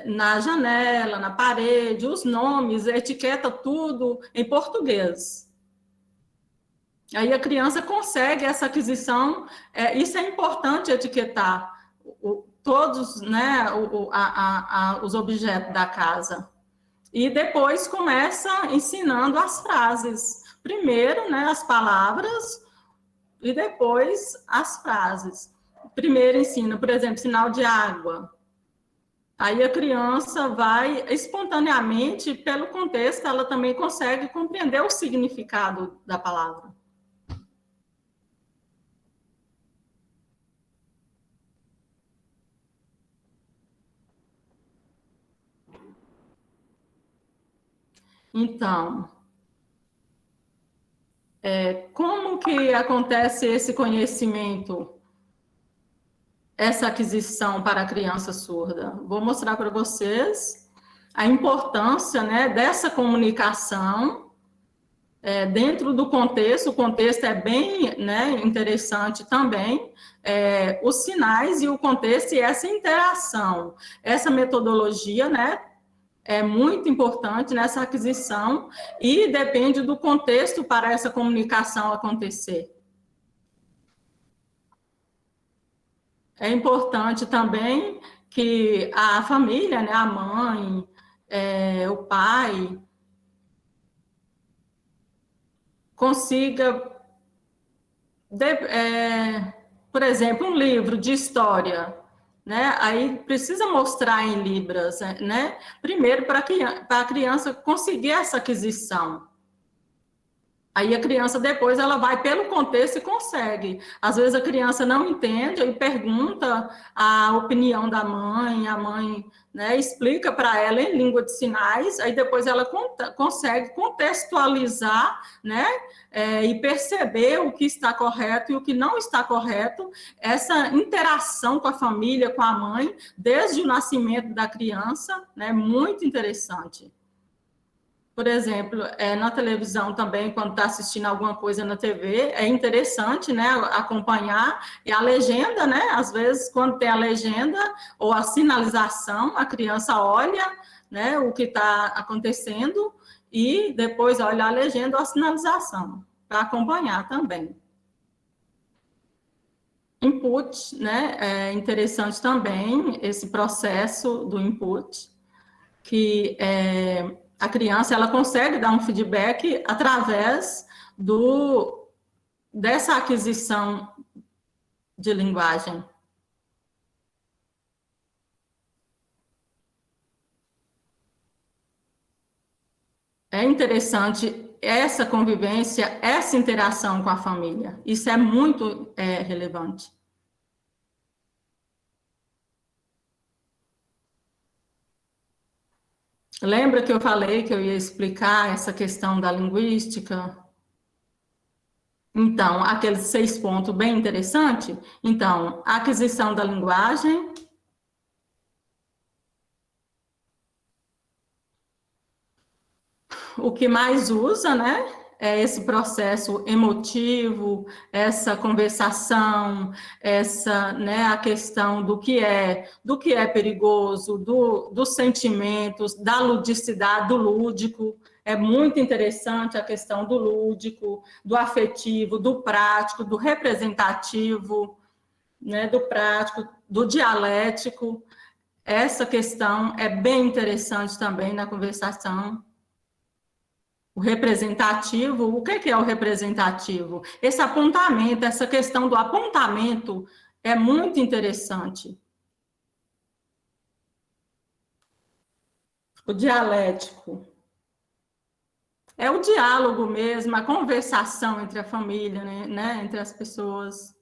na janela, na parede, os nomes, etiqueta tudo em português. Aí a criança consegue essa aquisição, isso é importante etiquetar todos, né, os objetos da casa. E depois começa ensinando as frases. Primeiro, né, as palavras e depois as frases. Primeiro ensina, por exemplo, sinal de água. Aí a criança vai espontaneamente, pelo contexto, ela também consegue compreender o significado da palavra. Então, como que acontece esse conhecimento, essa aquisição para a criança surda? Vou mostrar para vocês a importância, né, dessa comunicação dentro do contexto. O contexto é bem, né, interessante também, os sinais e o contexto e essa interação, essa metodologia, né, é muito importante nessa aquisição e depende do contexto para essa comunicação acontecer. É importante também que a família, né, a mãe, o pai, consiga, por exemplo, um livro de história, né? Aí precisa mostrar em libras, né? Primeiro para a criança conseguir essa aquisição. Aí a criança depois ela vai pelo contexto e consegue. Às vezes a criança não entende e pergunta a opinião da mãe, a mãe, né, explica para ela em língua de sinais, aí depois ela consegue contextualizar, né, e perceber o que está correto e o que não está correto, essa interação com a família, com a mãe, desde o nascimento da criança, né, muito interessante. Por exemplo, na televisão também, quando está assistindo alguma coisa na TV, é interessante, né, acompanhar, e a legenda, né, às vezes, quando tem a legenda ou a sinalização, a criança olha, né, o que está acontecendo e depois olha a legenda ou a sinalização, para acompanhar também. Input, né? É interessante também esse processo do input, que a criança ela consegue dar um feedback através dessa aquisição de linguagem. É interessante essa convivência, essa interação com a família. Isso é muito relevante. Lembra que eu falei que eu ia explicar essa questão da linguística? Então, aqueles 6 pontos bem interessante. Então, a aquisição da linguagem, o que mais usa, né? É esse processo emotivo, essa conversação, né, a questão do que é perigoso, dos sentimentos, da ludicidade, do lúdico. É muito interessante a questão do lúdico, do afetivo, do prático, do representativo, né, do prático, do dialético. Essa questão é bem interessante também na conversação. O representativo, o que é o representativo? Esse apontamento, essa questão do apontamento é muito interessante. O dialético é o diálogo mesmo, a conversação entre a família, né? Entre as pessoas.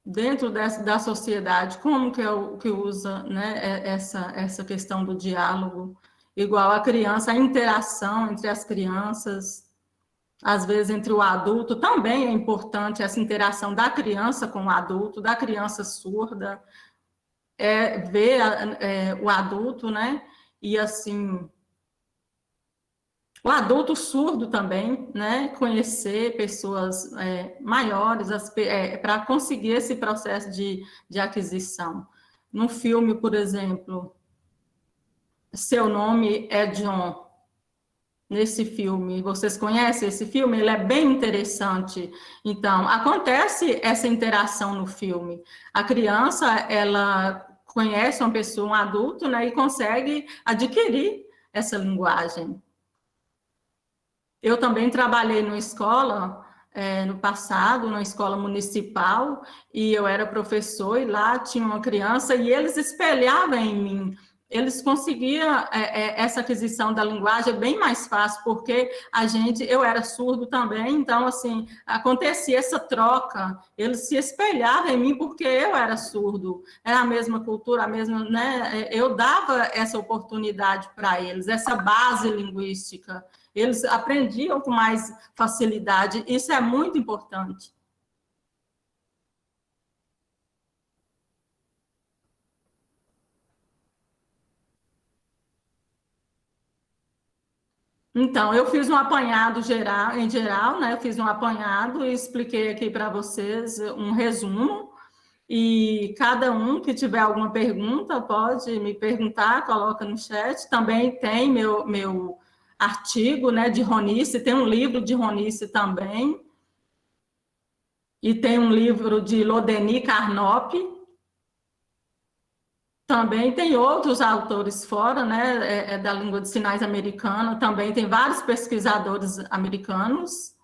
Dentro da sociedade, como que usa, né, essa questão do diálogo? Igual a criança, a interação entre as crianças, às vezes entre o adulto, também é importante essa interação da criança com o adulto, da criança surda, ver o adulto, né? E assim, o adulto surdo também, né? Conhecer pessoas maiores para conseguir esse processo de aquisição. No filme, por exemplo, Seu Nome é John. Nesse filme, vocês conhecem esse filme? Ele é bem interessante. Então, acontece essa interação no filme. A criança, ela conhece uma pessoa, um adulto, né, e consegue adquirir essa linguagem. Eu também trabalhei numa escola, no passado, numa escola municipal, e eu era professor, e lá tinha uma criança, e eles espelhavam em mim. Eles conseguiam essa aquisição da linguagem bem mais fácil, porque eu era surdo também, então, assim, acontecia essa troca, eles se espelhavam em mim porque eu era surdo, era a mesma cultura, a mesma, né? Eu dava essa oportunidade para eles, essa base linguística, eles aprendiam com mais facilidade, isso é muito importante. Então, eu fiz um apanhado em geral, né? Eu fiz um apanhado e expliquei aqui para vocês um resumo. E cada um que tiver alguma pergunta pode me perguntar, coloca no chat. Também tem meu artigo, né, de Ronice, tem um livro de Ronice também. E tem um livro de Lodeni Carnop. Também tem outros autores fora, né, da língua de sinais americana, também tem vários pesquisadores americanos.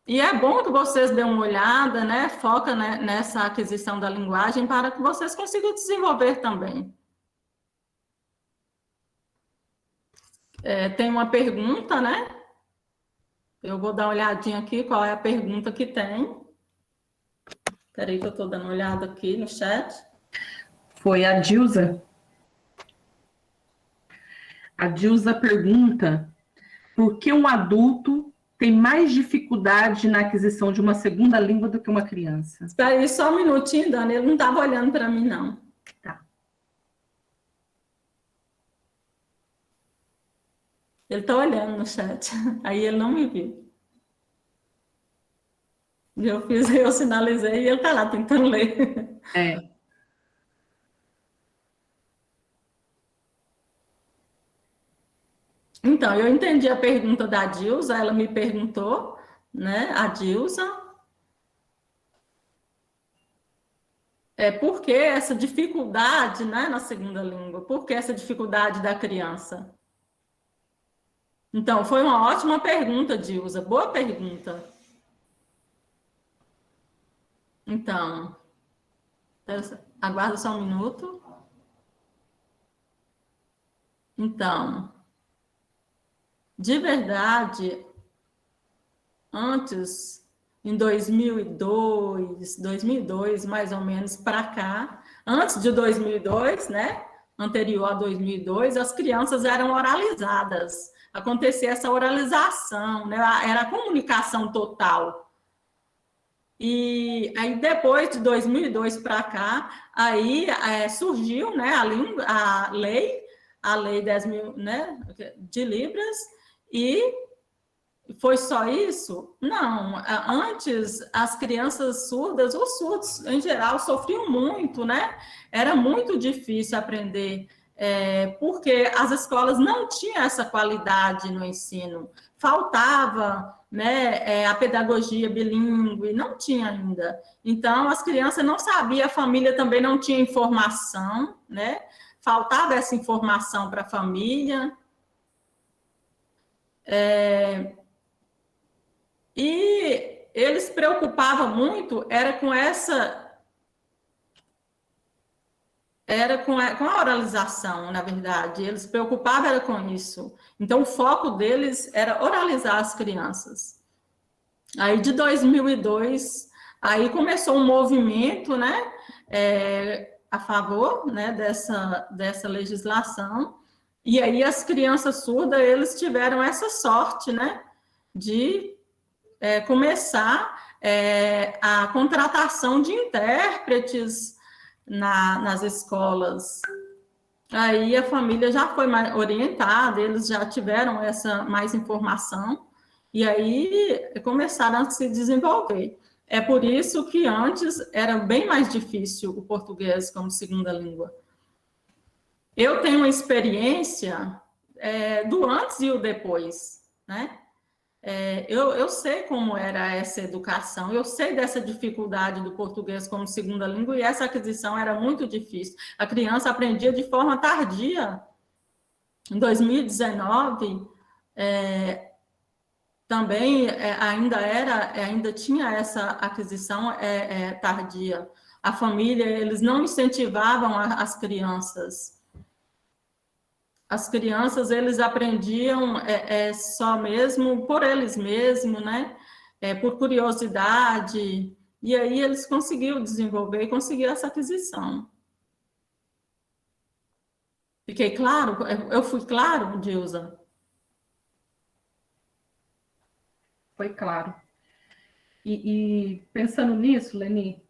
E é bom que vocês dêem uma olhada, né, foca, né, nessa aquisição da linguagem para que vocês consigam desenvolver também. Tem uma pergunta, né? Eu vou dar uma olhadinha aqui, qual é a pergunta que tem. Espera aí que eu estou dando uma olhada aqui no chat. Foi a Dilza. A Dilza pergunta por que um adulto tem mais dificuldade na aquisição de uma segunda língua do que uma criança? Espera aí só um minutinho, Dani, ele não estava olhando para mim, não. Tá. Ele está olhando no chat, aí ele não me viu. Eu sinalizei e ele está lá tentando ler. Então, eu entendi a pergunta da Dilza, ela me perguntou, né? A Dilsa. Por que essa dificuldade, né, na segunda língua? Por que essa dificuldade da criança? Então, foi uma ótima pergunta, Dilsa. Boa pergunta. Então, aguarda só um minuto. Então, de verdade, antes, em 2002, mais ou menos, para cá, antes de 2002, né, anterior a 2002, as crianças eram oralizadas, acontecia essa oralização, né, era a comunicação total. E aí, depois de 2002 para cá, aí surgiu, né, a lei 10.000, né, de Libras, e foi só isso? Não. Antes, as crianças surdas, os surdos em geral, sofriam muito, né? Era muito difícil aprender, porque as escolas não tinham essa qualidade no ensino. Faltava, né, a pedagogia bilíngue, não tinha ainda. Então, as crianças não sabiam, a família também não tinha informação, né? Faltava essa informação para a família. E eles se preocupavam muito, com a oralização, na verdade. Eles se preocupavam com isso. Então, o foco deles era oralizar as crianças. Aí, de 2002, aí começou um movimento, né, a favor, né, dessa legislação. E aí, as crianças surdas, eles tiveram essa sorte, né, de começar a contratação de intérpretes nas escolas. Aí a família já foi mais orientada, eles já tiveram mais informação, e aí começaram a se desenvolver. É por isso que antes era bem mais difícil o português como segunda língua. Eu tenho uma experiência do antes e o depois, né? Eu sei como era essa educação, eu sei dessa dificuldade do português como segunda língua, e essa aquisição era muito difícil. A criança aprendia de forma tardia. Em 2019, também ainda tinha essa aquisição tardia. A família, eles não incentivavam as crianças. As crianças, eles aprendiam só mesmo por eles mesmos, né? Por curiosidade, e aí eles conseguiram desenvolver e conseguiram essa aquisição. Fiquei claro? Eu fui claro, Dilsa? Foi claro. E pensando nisso, Leni,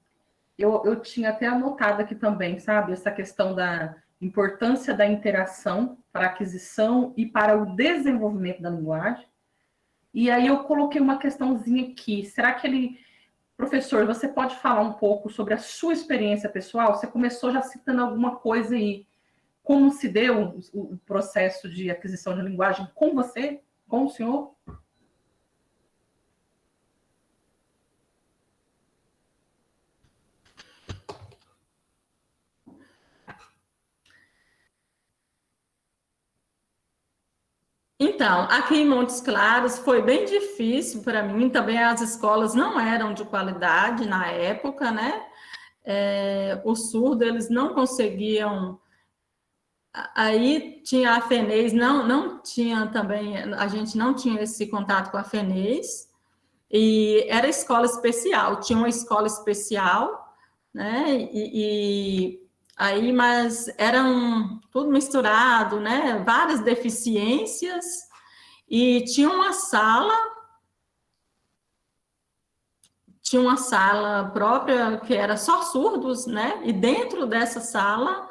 eu tinha até anotado aqui também, sabe? Essa questão da importância da interação para a aquisição e para o desenvolvimento da linguagem. E aí eu coloquei uma questãozinha aqui. Será que professor, você pode falar um pouco sobre a sua experiência pessoal? Você começou já citando alguma coisa aí. Como se deu o processo de aquisição de linguagem com você, com o senhor? Então, aqui em Montes Claros foi bem difícil para mim, também as escolas não eram de qualidade na época, né? Os surdos, eles não conseguiam. Aí tinha a FENES, não tinha também, a gente não tinha esse contato com a FENES, e era escola especial, tinha uma escola especial, né? Aí, mas eram tudo misturado, né? Várias deficiências, e tinha uma sala própria que era só surdos, né? E dentro dessa sala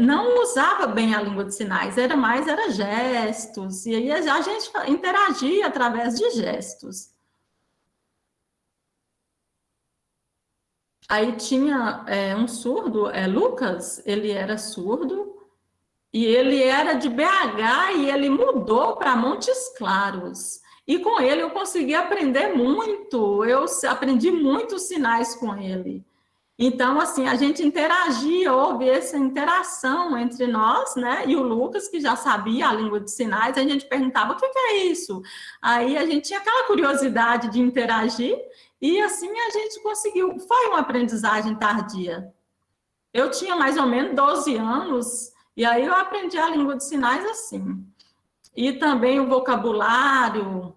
não usava bem a língua de sinais, era gestos, e aí a gente interagia através de gestos. Aí tinha um surdo, Lucas, ele era surdo, e ele era de BH e ele mudou para Montes Claros. E com ele eu consegui aprender muito, eu aprendi muitos sinais com ele. Então, assim, a gente interagia, houve essa interação entre nós, né, e o Lucas, que já sabia a língua de sinais, a gente perguntava, o que é isso? Aí a gente tinha aquela curiosidade de interagir, e assim a gente conseguiu. Foi uma aprendizagem tardia. Eu tinha mais ou menos 12 anos, e aí eu aprendi a língua de sinais assim. E também o vocabulário,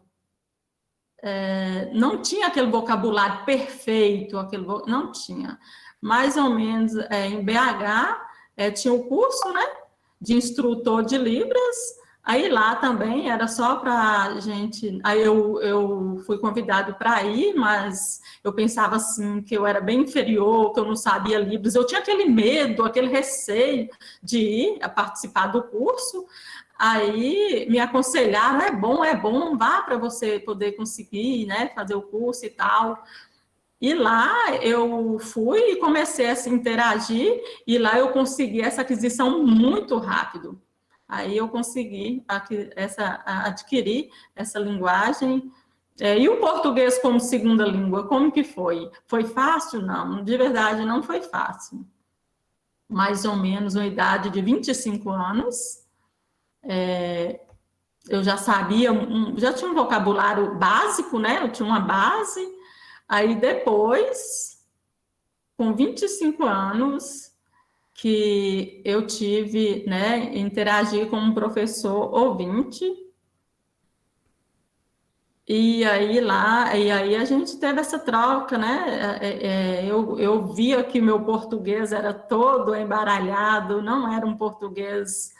não tinha aquele vocabulário perfeito, não tinha. Mais ou menos em BH, tinha o curso, né, de instrutor de Libras, aí lá também era só para gente. Aí eu fui convidado para ir, mas eu pensava assim, que eu era bem inferior, que eu não sabia Libras, eu tinha aquele medo, aquele receio de ir a participar do curso. Aí me aconselharam, é bom, vá para você poder conseguir, né, fazer o curso e tal. E lá eu fui e comecei a se interagir, e lá eu consegui essa aquisição muito rápido. Aí eu consegui adquirir essa linguagem. E o português como segunda língua, como que foi? Foi fácil? Não, de verdade não foi fácil. Mais ou menos uma idade de 25 anos, eu já sabia, já tinha um vocabulário básico, né? Eu tinha uma base. Aí depois, com 25 anos, que eu tive, né, interagir com um professor ouvinte. E aí a gente teve essa troca, né? Eu via que meu português era todo embaralhado, não era um português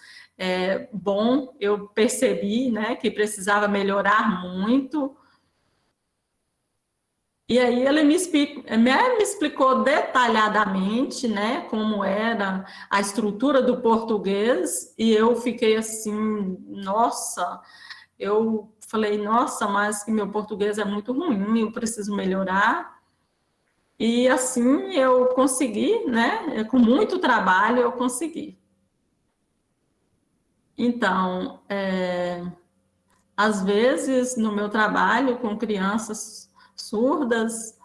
bom. Eu percebi, né, que precisava melhorar muito. E aí ele me explicou detalhadamente, né, como era a estrutura do português, e eu fiquei assim, nossa. Eu falei, nossa, mas que meu português é muito ruim, eu preciso melhorar. E assim eu consegui, né? Com muito trabalho eu consegui. Então, às vezes no meu trabalho com crianças surdas,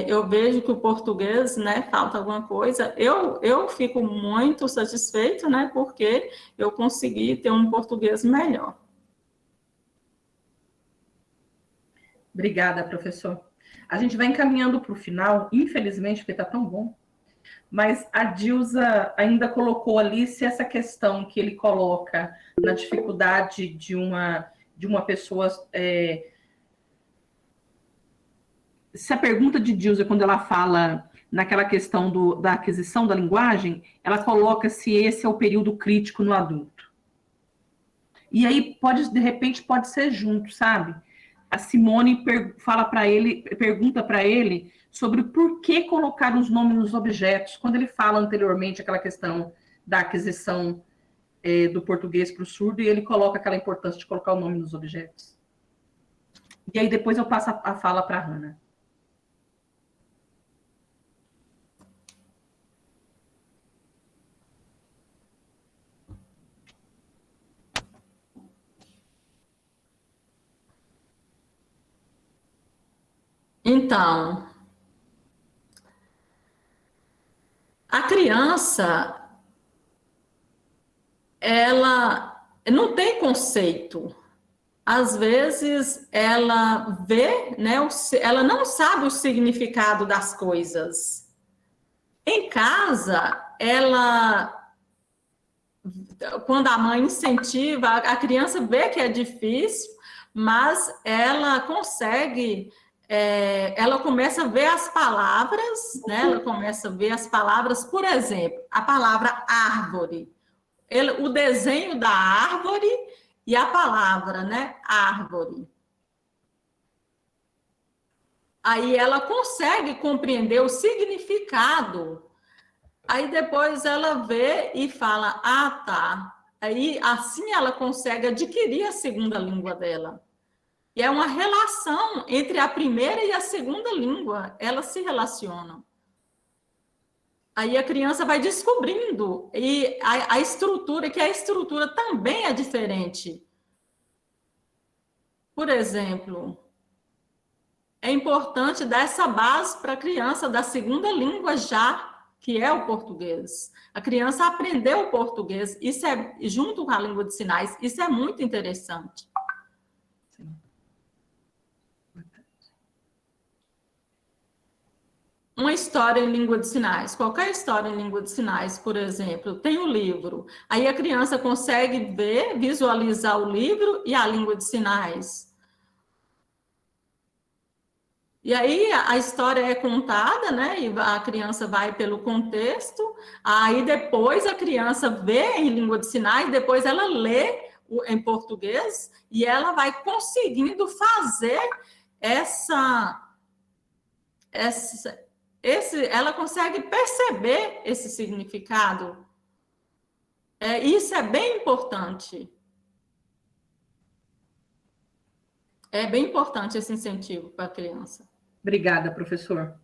eu vejo que o português, né, falta alguma coisa. Eu fico muito satisfeito, né? Porque eu consegui ter um português melhor. Obrigada, professor. A gente vai encaminhando para o final, infelizmente, porque está tão bom, mas a Dilza ainda colocou ali se essa questão que ele coloca na dificuldade de uma pessoa... se a pergunta de Dilza, quando ela fala naquela questão da aquisição da linguagem, ela coloca se esse é o período crítico no adulto. E aí, de repente, pode ser junto, sabe? A Simone pergunta para ele sobre por que colocar os nomes nos objetos, quando ele fala anteriormente aquela questão da aquisição do português para o surdo, e ele coloca aquela importância de colocar o nome nos objetos. E aí depois eu passo a fala para a Hannah. Então, a criança, ela não tem conceito. Às vezes, ela vê, né, ela não sabe o significado das coisas. Em casa, quando a mãe incentiva, a criança vê que é difícil, mas ela consegue... ela começa a ver as palavras, né? Ela começa a ver as palavras, por exemplo, a palavra árvore, o desenho da árvore e a palavra, né? Árvore. Aí ela consegue compreender o significado. Aí depois ela vê e fala, ah, tá. Aí assim ela consegue adquirir a segunda língua dela. E é uma relação entre a primeira e a segunda língua, elas se relacionam. Aí a criança vai descobrindo, e a estrutura, que a estrutura também é diferente. Por exemplo, é importante dar essa base para a criança da segunda língua já, que é o português. A criança aprendeu o português, isso é junto com a língua de sinais, isso é muito interessante. Uma história em língua de sinais, qualquer história em língua de sinais, por exemplo, tem o livro, aí a criança consegue ver, visualizar o livro e a língua de sinais. E aí a história é contada, né? E a criança vai pelo contexto, aí depois a criança vê em língua de sinais, depois ela lê em português e ela vai conseguindo fazer ela consegue perceber esse significado. Isso é bem importante. É bem importante esse incentivo para a criança. Obrigada, professor.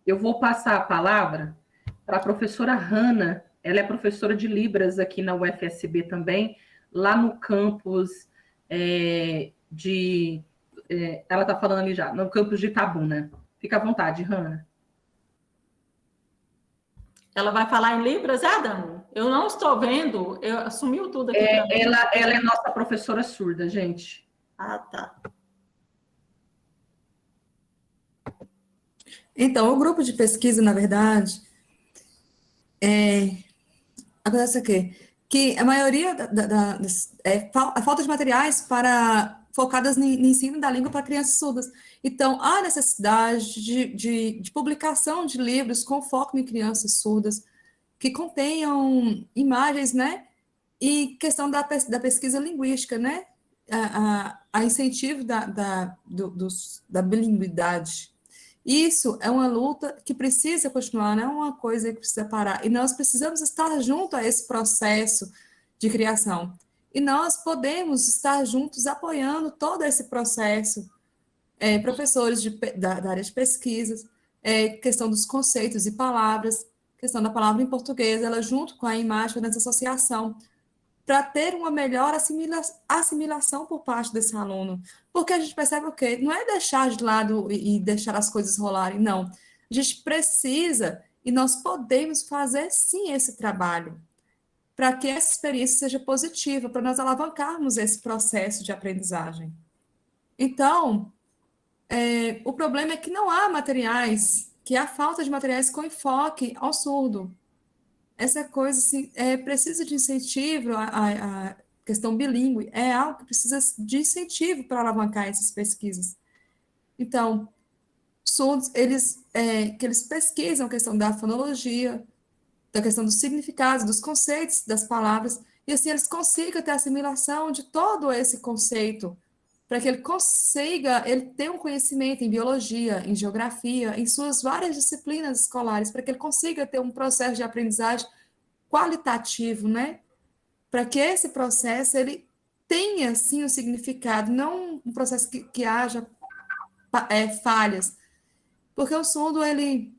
Eu vou passar a palavra para a professora Hanna. Ela é professora de Libras aqui na UFSB também, lá no campus ela está falando ali já, no campus de Itabuna. Fica à vontade, Hanna. Ela vai falar em Libras, Dani? Eu não estou vendo, sumiu tudo aqui. Ela é nossa professora surda, gente. Ah, tá. Então, o grupo de pesquisa, na verdade, acontece o quê? Que a maioria a falta de materiais focadas no ensino da língua para crianças surdas. Então, há necessidade de publicação de livros com foco em crianças surdas, que contenham imagens, né? E questão da pesquisa linguística, né? A incentivo da bilínguidade. Isso é uma luta que precisa continuar, não é uma coisa que precisa parar. E nós precisamos estar junto a esse processo de criação. E nós podemos estar juntos apoiando todo esse processo. Professores da área de pesquisas, questão dos conceitos e palavras, questão da palavra em português, ela junto com a imagem nessa associação, para ter uma melhor assimilação por parte desse aluno. Porque a gente percebe o quê? Não é deixar de lado e deixar as coisas rolarem, não. A gente precisa, e nós podemos fazer, sim, esse trabalho, para que essa experiência seja positiva, para nós alavancarmos esse processo de aprendizagem. Então, o problema é que não há materiais, que há falta de materiais com enfoque ao surdo. Essa coisa, assim, precisa de incentivo, a questão bilíngue, é algo que precisa de incentivo para alavancar essas pesquisas. Então, surdos, eles pesquisam a questão da fonologia, da questão dos significados, dos conceitos das palavras, e assim eles consigam ter assimilação de todo esse conceito, para que ele ter um conhecimento em biologia, em geografia, em suas várias disciplinas escolares, para que ele consiga ter um processo de aprendizagem qualitativo, né? Para que esse processo ele tenha, sim, um significado, não um processo que haja falhas, porque o surdo, ele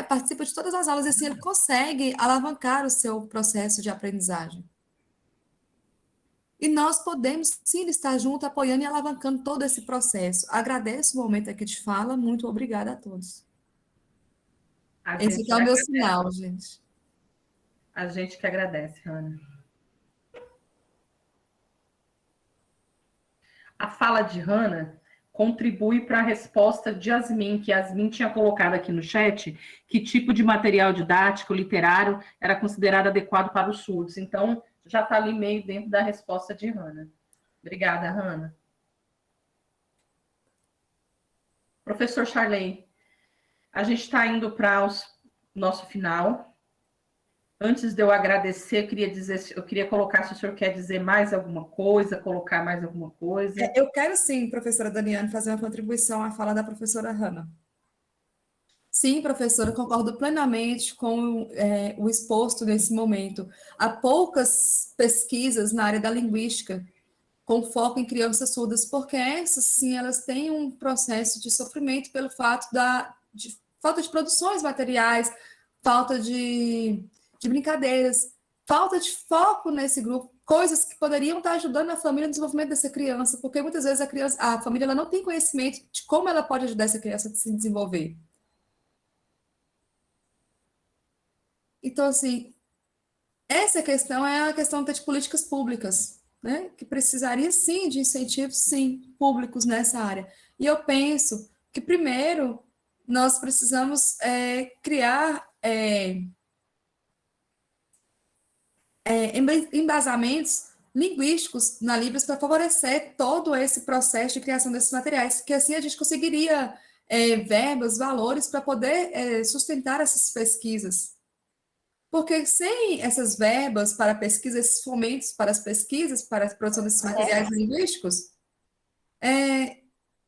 participa de todas as aulas, e assim ele consegue alavancar o seu processo de aprendizagem. E nós podemos, sim, estar junto, apoiando e alavancando todo esse processo. Agradeço o momento aqui de fala. Muito obrigada a todos. Esse aqui é o meu sinal, gente. A gente que agradece, Hanna. A fala de Hanna contribui para a resposta de Yasmin, que Yasmin tinha colocado aqui no chat, que tipo de material didático, literário, era considerado adequado para os surdos. Então, já está ali meio dentro da resposta de Hanna. Obrigada, Hanna. Professor Charley, a gente está indo para o nosso final. Antes de eu agradecer, eu queria colocar se o senhor quer dizer mais alguma coisa, colocar mais alguma coisa. Eu quero sim, professora Daniane, fazer uma contribuição à fala da professora Hanna. Sim, professora, concordo plenamente com o exposto nesse momento. Há poucas pesquisas na área da linguística com foco em crianças surdas, porque essas, sim, elas têm um processo de sofrimento pelo fato de falta de produções materiais, falta de brincadeiras, falta de foco nesse grupo, coisas que poderiam estar ajudando a família no desenvolvimento dessa criança, porque muitas vezes a família ela não tem conhecimento de como ela pode ajudar essa criança a se desenvolver. Então, assim, essa questão é a questão de políticas públicas, né? Que precisaria, sim, de incentivos, sim, públicos nessa área. E eu penso que, primeiro, nós precisamos criar embasamentos linguísticos na Libras para favorecer todo esse processo de criação desses materiais, que assim a gente conseguiria verbas, valores para poder sustentar essas pesquisas. Porque sem essas verbas para pesquisa, esses fomentos para as pesquisas, para a produção desses materiais linguísticos,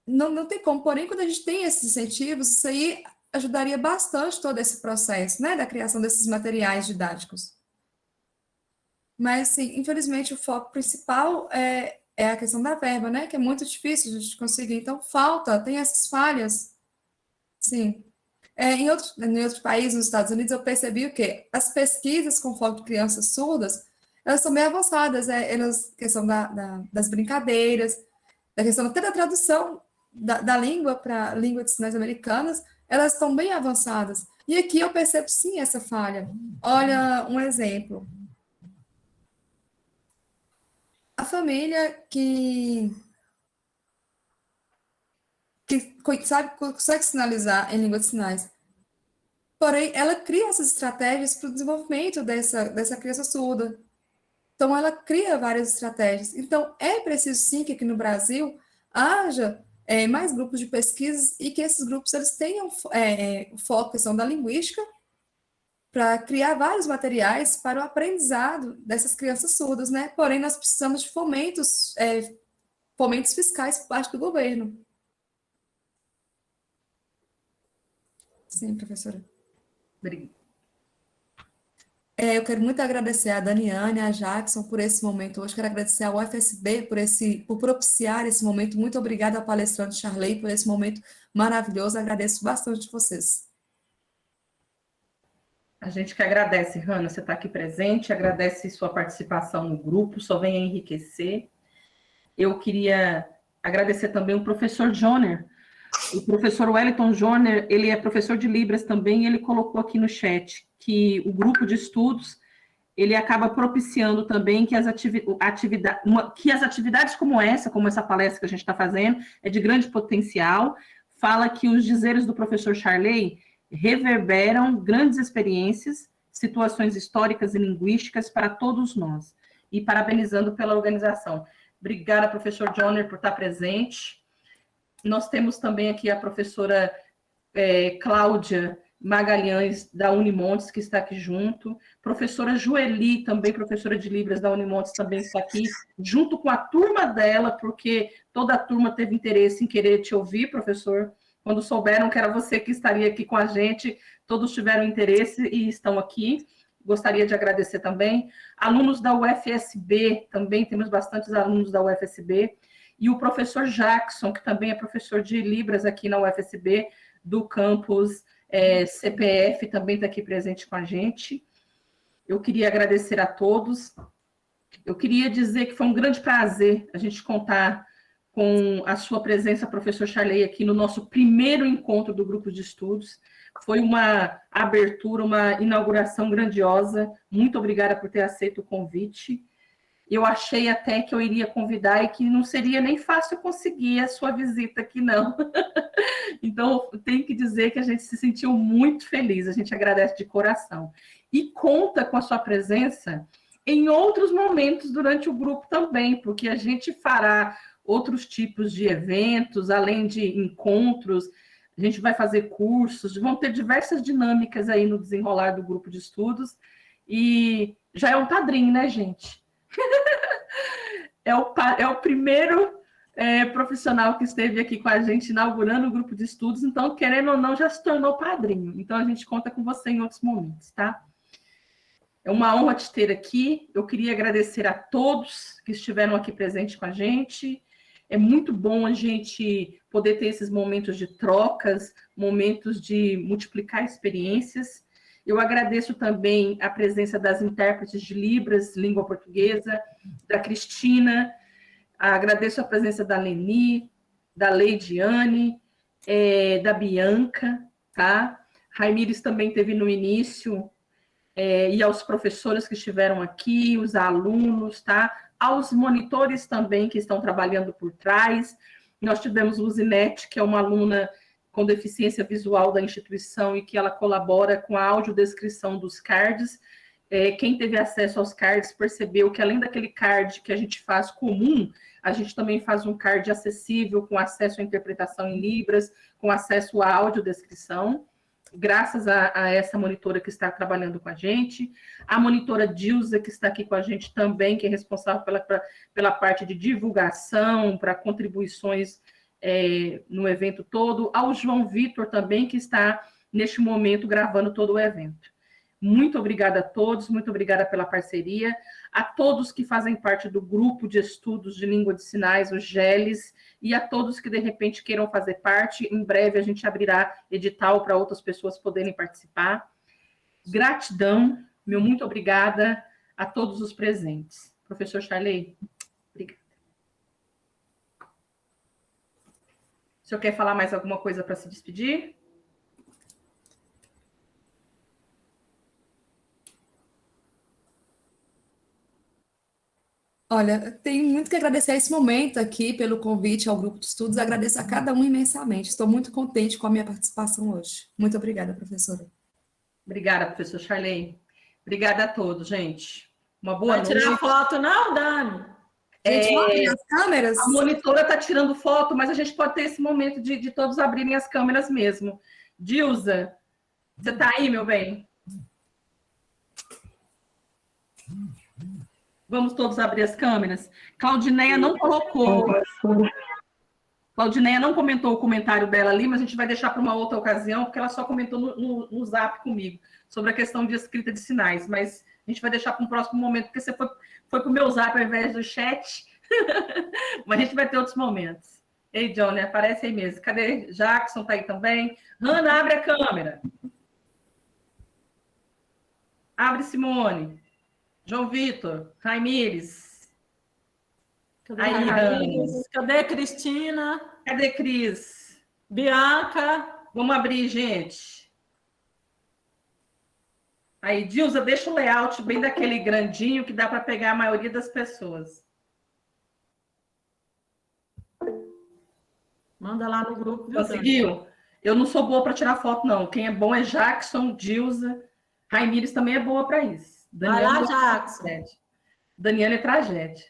não tem como. Porém, quando a gente tem esses incentivos, isso aí ajudaria bastante todo esse processo, né, da criação desses materiais didáticos. Mas, assim, infelizmente, o foco principal é a questão da verba, né, que é muito difícil de conseguir. Então, tem essas falhas. Sim. Em outros países, nos Estados Unidos, eu percebi o quê? As pesquisas com foco de crianças surdas, elas são bem avançadas, questão das brincadeiras, da questão até da tradução da língua para a língua de sinais americanas, elas estão bem avançadas. E aqui eu percebo, sim, essa falha. Olha, um exemplo. A família que sabe, consegue sinalizar em língua de sinais. Porém, ela cria essas estratégias para o desenvolvimento dessa criança surda. Então, ela cria várias estratégias. Então, é preciso, sim, que aqui no Brasil haja mais grupos de pesquisas e que esses grupos eles tenham o foco, questão da linguística, para criar vários materiais para o aprendizado dessas crianças surdas, né? Porém, nós precisamos de fomentos fiscais por parte do governo. Sim, professora. Obrigada. Eu quero muito agradecer a Daniane, a Jackson por esse momento hoje. Quero agradecer ao UFSB por propiciar esse momento. Muito obrigada ao palestrante Charley por esse momento maravilhoso. Agradeço bastante vocês. A gente que agradece, Hanna, você está aqui presente, agradece sua participação no grupo, só vem a enriquecer. Eu queria agradecer também o professor Joner. O professor Wellington Joner, ele é professor de Libras também, e ele colocou aqui no chat que o grupo de estudos, ele acaba propiciando também que as atividades como essa palestra que a gente está fazendo, é de grande potencial. Fala que os dizeres do professor Charley reverberam grandes experiências, situações históricas e linguísticas para todos nós. E parabenizando pela organização. Obrigada, professor Joner, por estar presente. Nós temos também aqui a professora Cláudia Magalhães, da Unimontes, que está aqui junto. Professora Joeli, também professora de Libras da Unimontes, também está aqui, junto com a turma dela, porque toda a turma teve interesse em querer te ouvir, professor. Quando souberam que era você que estaria aqui com a gente, todos tiveram interesse e estão aqui. Gostaria de agradecer também. Alunos da UFSB, também temos bastantes alunos da UFSB. E o professor Jackson, que também é professor de Libras aqui na UFSB, do campus CPF, também está aqui presente com a gente. Eu queria agradecer a todos. Eu queria dizer que foi um grande prazer a gente contar com a sua presença, professor Charley, aqui no nosso primeiro encontro do grupo de estudos. Foi uma abertura, uma inauguração grandiosa. Muito obrigada por ter aceito o convite. Eu achei até que eu iria convidar e que não seria nem fácil conseguir a sua visita aqui, não. Então, tenho que dizer que a gente se sentiu muito feliz, a gente agradece de coração. E conta com a sua presença em outros momentos durante o grupo também, porque a gente fará outros tipos de eventos, além de encontros, a gente vai fazer cursos, vão ter diversas dinâmicas aí no desenrolar do grupo de estudos, e já é um padrinho, né, gente? É o primeiro profissional que esteve aqui com a gente inaugurando o grupo de estudos, então, querendo ou não, já se tornou padrinho. Então, a gente conta com você em outros momentos, tá? É uma honra te ter aqui. Eu queria agradecer a todos que estiveram aqui presentes com a gente. É muito bom a gente poder ter esses momentos de trocas, momentos de multiplicar experiências. Eu agradeço também a presença das intérpretes de Libras, língua portuguesa, da Cristina, agradeço a presença da Leni, da Leidiane, da Bianca, tá? Raimires também teve no início, e aos professores que estiveram aqui, os alunos, tá? Aos monitores também que estão trabalhando por trás. Nós tivemos Luzinete, que é uma aluna com deficiência visual da instituição e que ela colabora com a audiodescrição dos cards. Quem teve acesso aos cards percebeu que, além daquele card que a gente faz comum, a gente também faz um card acessível, com acesso à interpretação em Libras, com acesso à audiodescrição, graças a essa monitora que está trabalhando com a gente. A monitora Dilza, que está aqui com a gente também, que é responsável pela parte de divulgação, para contribuições no evento todo. Ao João Vitor também, que está, neste momento, gravando todo o evento. Muito obrigada a todos, muito obrigada pela parceria. A todos que fazem parte do grupo de estudos de língua de sinais, os GELES, e a todos que, de repente, queiram fazer parte. Em breve, a gente abrirá edital para outras pessoas poderem participar. Gratidão, meu muito obrigada a todos os presentes. Professor Charley, obrigada. O senhor quer falar mais alguma coisa para se despedir? Olha, tenho muito que agradecer esse momento aqui pelo convite ao grupo de estudos. Agradeço a cada um imensamente. Estou muito contente com a minha participação hoje. Muito obrigada, professora. Obrigada, professor Charley. Obrigada a todos, gente. Uma boa noite. Vai tirar foto, não, Dani? Gente, abrem as câmeras. A monitora está tirando foto, mas a gente pode ter esse momento de todos abrirem as câmeras mesmo. Dilza, você está aí, meu bem? Vamos todos abrir as câmeras? Claudineia não colocou. Claudineia não comentou o comentário dela ali, mas a gente vai deixar para uma outra ocasião, porque ela só comentou no Zap comigo, sobre a questão de escrita de sinais. Mas a gente vai deixar para um próximo momento, porque você foi para o meu Zap ao invés do chat. Mas a gente vai ter outros momentos. Ei, Johnny, aparece aí mesmo. Cadê? Jackson está aí também. Hanna, abre a câmera. Abre, Simone. João Vitor, Raimires. Cadê Aí, Raimires? Cadê Cristina? Cadê Cris? Bianca? Vamos abrir, gente. Aí, Dilza, deixa o layout bem daquele grandinho que dá para pegar a maioria das pessoas. Manda lá no grupo. Viu, Conseguiu? Eu não sou boa para tirar foto, não. Quem é bom é Jackson, Dilza. Raimires também é boa para isso. Vai lá, Jackson. Daniela é tragédia.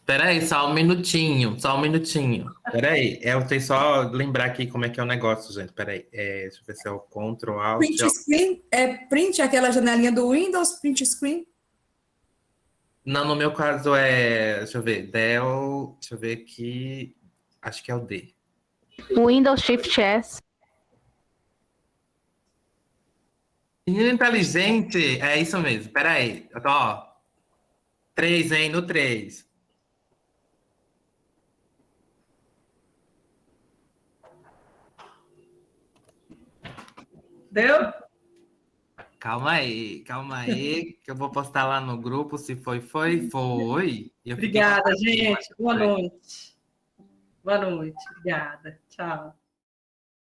Peraí, só um minutinho, Peraí, eu tenho só lembrar aqui como é que é o negócio, gente. Peraí, deixa eu ver se é o Ctrl Alt. Print screen, print aquela janelinha do Windows, print screen. Não, no meu caso deixa eu ver, deixa eu ver aqui, acho que é o D. Windows Shift S. Menino inteligente, é isso mesmo, peraí, ó, 3, hein, no 3. Deu? Calma aí, que eu vou postar lá no grupo, se foi. Obrigada, gente, boa noite. Boa noite, obrigada, tchau.